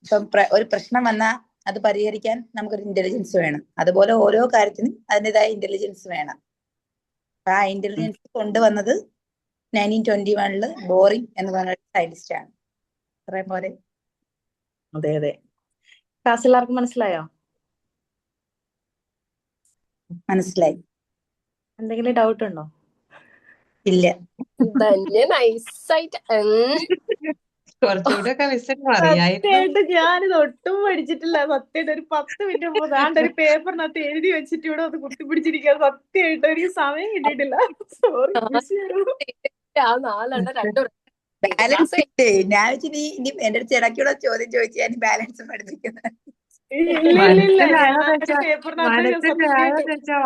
B: ഇപ്പം ഒരു പ്രശ്നം വന്നാൽ അത് പരിഹരിക്കാൻ നമുക്കൊരു ഇന്റലിജൻസ് വേണം. അതുപോലെ ഓരോ കാര്യത്തിനും അതിൻ്റെതായ ഇന്റലിജൻസ് വേണം. ആ ഇന്റലിജൻസ് കൊണ്ടുവന്നത് 1921 ബോറിംഗ് എന്ന് പറഞ്ഞ സയന്റിസ്റ്റ് ആണ്. അത്രയും പോലെ.
D: അതെ അതെ. ക്ലാസ് എല്ലാവർക്കും മനസ്സിലായോ?
B: മനസ്സിലായി.
D: എന്തെങ്കിലും ഡൗട്ട് ഉണ്ടോ?
B: ഇല്ല.
A: നൈസായിട്ട്
C: കുറച്ചുകൂടെ ഒക്കെ മിസ്സിന് അറിയായിരുന്നു.
D: സത്യമായിട്ട് ഞാനിത് ഒട്ടും പഠിച്ചിട്ടില്ല. സത്യമായിട്ട് ഒരു 10 മിനിറ്റ് മുമ്പ് ഒരു പേപ്പറിനകത്ത് എഴുതി വെച്ചിട്ട് ഇവിടെ ഒന്ന് കുത്തിപ്പിടിച്ചിരിക്കുക. സത്യമായിട്ട് എനിക്ക് സമയം കിട്ടിയിട്ടില്ല. സോറി.
A: ആ 4
B: ബാലൻസ് ഇല്ലേ? ഞാൻ ഇനി എന്റെ അടുത്ത് ഇടയ്ക്കുള്ള ചോദ്യം ചോദിച്ചു ഞാൻ ബാലൻസ് പഠിപ്പിക്കുന്നത്.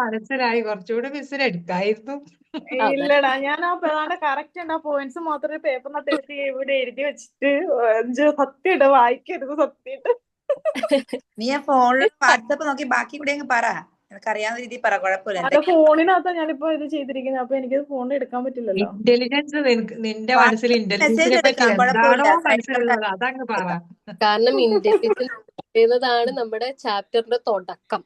C: മനസ്സിലായി. കുറച്ചുകൂടെ മിസ്സിന് എടുക്കായിരുന്നു.
D: ഇല്ലടാ, ഞാൻ ആ പ്രധാന കറക്റ്റ് ഉണ്ട്. ആ പോയിന്റ്സ് മാത്രമേ പേപ്പറിനകത്ത് ഇവിടെ എഴുതി വെച്ചിട്ട് സത്യമായിട്ട് വായിക്കരുത്. സത്യമായിട്ട്
B: നീ ആ ഫോണിൽ വാട്സാപ്പ് നോക്കി ബാക്കി കൂടെ അങ്ങ് പറ. എനിക്കറിയാവുന്ന രീതിയിൽ പറ, കുഴപ്പമില്ല.
D: അത് ഫോണിനകത്താ ഞാനിപ്പോ ഇത് ചെയ്തിരിക്കുന്നത്. അപ്പൊ എനിക്ക് ഫോണിൽ എടുക്കാൻ പറ്റില്ലല്ലോ.
C: ഇന്റലിജൻസ് നിന്റെ മനസ്സിൽ ഇന്റലിജൻസിനെ പറ്റി എന്താണോ മനസ്സിലുള്ളത് അതങ്ങ് പറ.
A: കാരണം ഇന്റലിജൻസ് പറയുന്നതാണ് നമ്മുടെ ചാപ്റ്ററിന്റെ തുടക്കം.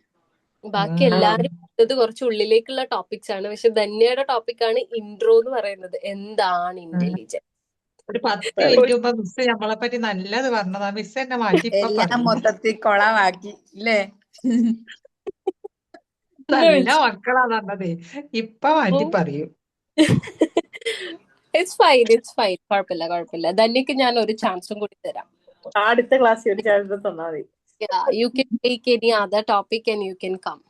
A: ബാക്കി എല്ലാരും ഇത് കുറച്ച് ഉള്ളിലേക്കുള്ള ടോപ്പിക്സ് ആണ്. പക്ഷെ ധന്യയുടെ ടോപ്പിക്കാണ് ഇൻട്രോ എന്ന് പറയുന്നത്. എന്താണ് ഇന്റലിജൻസ്?
C: ഒരു 10 മിനിറ്റ് മുമ്പ് മിസ് നമ്മളെ പറ്റി നല്ലത് പറഞ്ഞതാ. മിസ് എന്നെ മാറ്റി ഇപ്പൊ
B: എല്ലാം
C: പറയുന്നു.
B: മൊത്തത്തിൽ കൊളമാക്കി അല്ലേ?
C: നല്ല മക്കളാ പറഞ്ഞത്. ഇപ്പൊ മാറ്റി പറയും.
A: It's fine, it's fine. കുഴപ്പമില്ല. ധന്യക്ക് ഞാൻ ഒരു ചാൻസും കൂടി തരാം.
D: അടുത്ത ക്ലാസ്സിൽ ഒരു ചാൻസ് തന്നാ മതി.
A: You can take any other topic and you can come.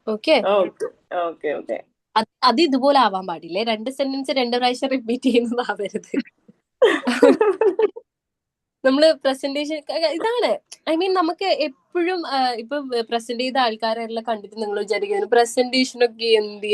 A: Okay?
D: Okay.
A: അത് ഇതുപോലെ ആവാൻ പാടില്ലേ. 2 സെന്റൻസ് 2 പ്രാവശ്യം റിപ്പീറ്റ് ചെയ്യുന്നതാവരുത്. നമ്മള് പ്രസന്റേഷൻ ഇതാണ്. ഐ മീൻ നമുക്ക് എപ്പോഴും ഇപ്പൊ പ്രസന്റ് ചെയ്ത ആൾക്കാരെല്ലാം കണ്ടിട്ട് നിങ്ങൾ വിചാരിക്കുന്നു പ്രസന്റേഷനൊക്കെ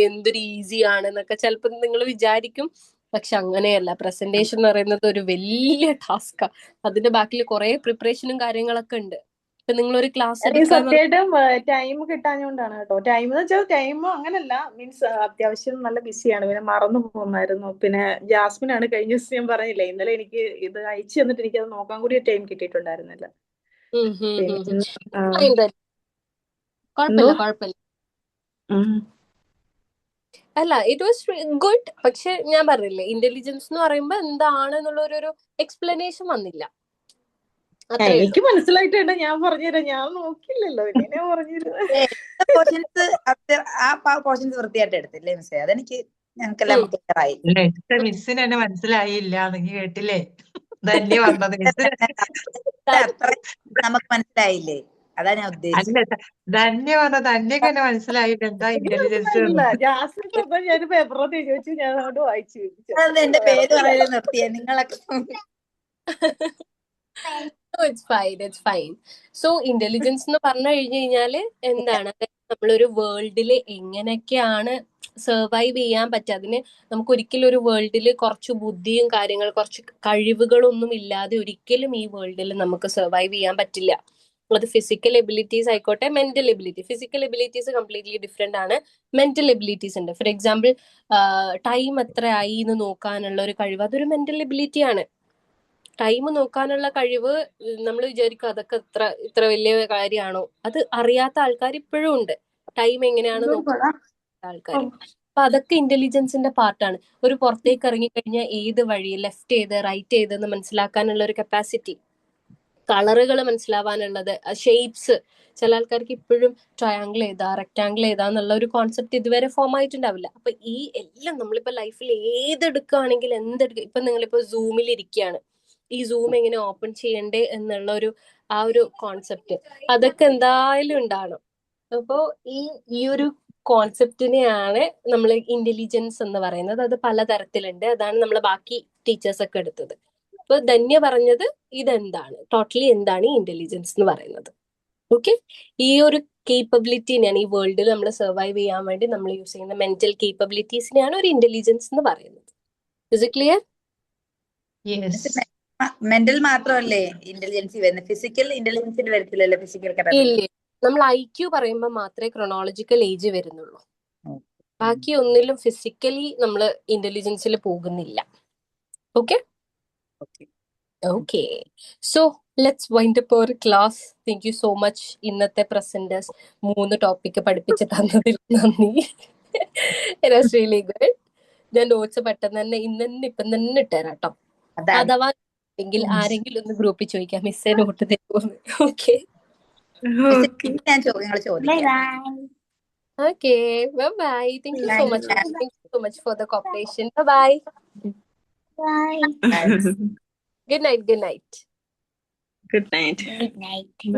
A: എന്തൊരു ഈസി ആണെന്നൊക്കെ ചിലപ്പോൾ നിങ്ങൾ വിചാരിക്കും. പക്ഷെ അങ്ങനെയല്ല. പ്രസന്റേഷൻ എന്ന് പറയുന്നത് ഒരു വലിയ ടാസ്കാ. അതിന്റെ ബാക്കിൽ കുറെ പ്രിപ്പറേഷനും കാര്യങ്ങളൊക്കെ ഉണ്ട്. ഇപ്പൊ നിങ്ങളൊരു ക്ലാസ്
D: സത്യമായിട്ടും ടൈം കിട്ടാഞ്ഞോണ്ടാണ് കേട്ടോ. ടൈം എന്ന് വെച്ചാൽ ടൈം അങ്ങനല്ല, മീൻസ് അത്യാവശ്യം നല്ല ബിസിയാണ്. പിന്നെ മറന്നു പോകുന്നായിരുന്നു. പിന്നെ ജാസ്മിനാണ് കഴിഞ്ഞ ദിവസം ഞാൻ പറഞ്ഞില്ലേ, ഇന്നലെ എനിക്ക് ഇത് അയച്ചു തന്നിട്ട് എനിക്ക് അത് നോക്കാൻ കൂടി ടൈം കിട്ടിയിട്ടുണ്ടായിരുന്നില്ല.
A: കുഴപ്പമില്ല. അല്ല, ഇറ്റ് വാസ് ഗുഡ്. പക്ഷെ ഞാൻ പറഞ്ഞില്ലേ, ഇന്റലിജൻസ് എന്ന് പറയുമ്പോ എന്താണ് എന്നുള്ള ഒരു എക്സ്പ്ലനേഷൻ വന്നില്ല.
D: എനിക്ക് മനസ്സിലായിട്ടുണ്ട്. ഞാൻ പറഞ്ഞുതരാം. ഞാൻ നോക്കില്ലല്ലോ, പിന്നെ ഞാൻ പറഞ്ഞിരുന്നത്
B: ആ പോർഷൻസ് വൃത്തിയായിട്ട് എടുത്തില്ലേ മിസ്സേ? അതെനിക്ക് ഞങ്ങൾക്കെല്ലാം ക്ലിയർ ആയി.
C: മിസ്സിന് എന്നെ മനസ്സിലായില്ല എന്നെങ്കിൽ കേട്ടില്ലേ ധന്യ പറഞ്ഞത്. മിസ്സിന്
B: നമുക്ക് മനസ്സിലായില്ലേ? അതാ ഞാൻ ഉദ്ദേശിച്ചത്.
C: അല്ല, ധന്യ പറഞ്ഞ ധന്യക്ക് എന്നെ മനസ്സിലായില്ല എന്താ ഇന്റലിജൻസ്.
D: ജാസ്മിൻ പറഞ്ഞ ഞാൻ പേപ്പറൊക്കെ ചോദിച്ചു, ഞാൻ അങ്ങോട്ട് വായിച്ചു.
B: അത് എന്റെ പേര് പറയുന്നത് നിർത്തിയേ നിങ്ങളൊക്കെ.
A: It's fine. സോ ഇന്റലിജൻസ് എന്ന് പറഞ്ഞു കഴിഞ്ഞു കഴിഞ്ഞാല് എന്താണ്, നമ്മളൊരു വേൾഡില് എങ്ങനെയൊക്കെയാണ് സർവൈവ് ചെയ്യാൻ പറ്റുക. അതിന് നമുക്ക് ഒരിക്കലും ഒരു വേൾഡിൽ കുറച്ച് ബുദ്ധിയും കുറച്ച് കഴിവുകളൊന്നും ഇല്ലാതെ ഒരിക്കലും ഈ വേൾഡിൽ നമുക്ക് സർവൈവ് ചെയ്യാൻ പറ്റില്ല. അത് ഫിസിക്കൽ എബിലിറ്റീസ് ആയിക്കോട്ടെ, mental ability. Physical abilities completely different ആണ്. മെന്റൽ എബിലിറ്റീസ് ഉണ്ട്. ഫോർ എക്സാമ്പിൾ, ടൈം എത്ര ആയി എന്ന് നോക്കാനുള്ള ഒരു കഴിവ്, അതൊരു മെന്റൽ എബിലിറ്റി ആണ്. ടൈം നോക്കാനുള്ള കഴിവ് നമ്മൾ വിചാരിക്കും അതൊക്കെ ഇത്ര വലിയ കാര്യമാണോ? അത് അറിയാത്ത ആൾക്കാർ ഇപ്പോഴും ഉണ്ട്. ടൈം എങ്ങനെയാണ് നോക്കുന്ന ആൾക്കാർ. അപ്പൊ അതൊക്കെ ഇന്റലിജൻസിന്റെ പാർട്ടാണ്. ഒരു പുറത്തേക്ക് ഇറങ്ങിക്കഴിഞ്ഞാൽ ഏത് വഴി, ലെഫ്റ്റ് ഏത് റൈറ്റ് ഏതെന്ന് മനസ്സിലാക്കാനുള്ള ഒരു കപ്പാസിറ്റി, കളറുകൾ മനസ്സിലാവാനുള്ളത്, ഷേപ്സ്. ചില ആൾക്കാർക്ക് ഇപ്പോഴും ട്രയാങ്കിൾ ഏതാ റെക്ടാങ്കിൾ ഏതാന്നുള്ള ഒരു കോൺസെപ്റ്റ് ഇതുവരെ ഫോം ആയിട്ടുണ്ടാവില്ല. അപ്പൊ ഈ എല്ലാം നമ്മളിപ്പോ ലൈഫിൽ ഏതെടുക്കുകയാണെങ്കിൽ ഇപ്പൊ നിങ്ങളിപ്പോ സൂമിൽ ഇരിക്കുകയാണ്, ഈ സൂം എങ്ങനെ ഓപ്പൺ ചെയ്യണ്ടേ എന്നുള്ള ആ ഒരു കോൺസെപ്റ്റ് അതൊക്കെ എന്തായാലും ഉണ്ടാവണം. അപ്പോ ഈ ഒരു കോൺസെപ്റ്റിനെയാണ് നമ്മൾ ഇന്റലിജൻസ് എന്ന് പറയുന്നത്. അത് പലതരത്തിലുണ്ട്. അതാണ് നമ്മൾ ബാക്കി ടീച്ചേഴ്സ് ഒക്കെ എടുത്തത്. അപ്പൊ ധന്യ പറഞ്ഞത് ഇതെന്താണ്, ടോട്ടലി എന്താണ് ഈ ഇന്റലിജൻസ് എന്ന് പറയുന്നത്. ഓക്കെ, ഈ ഒരു കേപ്പബിലിറ്റിനെയാണ് ഈ വേൾഡിൽ നമ്മൾ സർവൈവ് ചെയ്യാൻ വേണ്ടി നമ്മൾ യൂസ് ചെയ്യുന്ന മെന്റൽ കേപ്പബിലിറ്റീസിനെയാണ് ഒരു ഇന്റലിജൻസ് എന്ന് പറയുന്നത്. Is it clear?
B: മെന്റൽ മാത്രമല്ലേ ഇന്റലിജൻസി വരുന്നത്? ഫിസിക്കൽ ഇന്റലിജൻസിന് വരത്തില്ലല്ലോ. ഫിസിക്കൽ
A: ഇല്ല, നമ്മൾ IQ പറയുമ്പോൾ മാത്രമേ ക്രൊണോളജിക്കൽ ഏജ് വരുന്നുള്ളൂ. ബാക്കി ഒന്നിലും ഫിസിക്കലി നമ്മൾ ഇന്റലിജൻസിൽ പോകുന്നില്ല. Okay okay. So let's wind up our class. Thank you so much ഇന്നത്തെ പ്രസന്റേഴ്സ്. 3 ടോപ്പിക് പഠിപ്പിച്ച് തന്നതിൽ നന്ദി. It was really good. ഞാൻ നോട്ട്സ് പെട്ടെന്ന് തന്നെ ഇപ്പം തന്നെ ഇട്ടുതരാം കേട്ടോ. അഥവാ എങ്കിൽ ആരെങ്കിലും ഒന്ന് ഗ്രൂപ്പിൽ ചോദിക്കാം, മിസ്സേ നോട്ട് തരുമോന്ന്. Okay okay, bye. Thank you so much. Thank you so much for the cooperation. Bye. Good night.
D: Good night.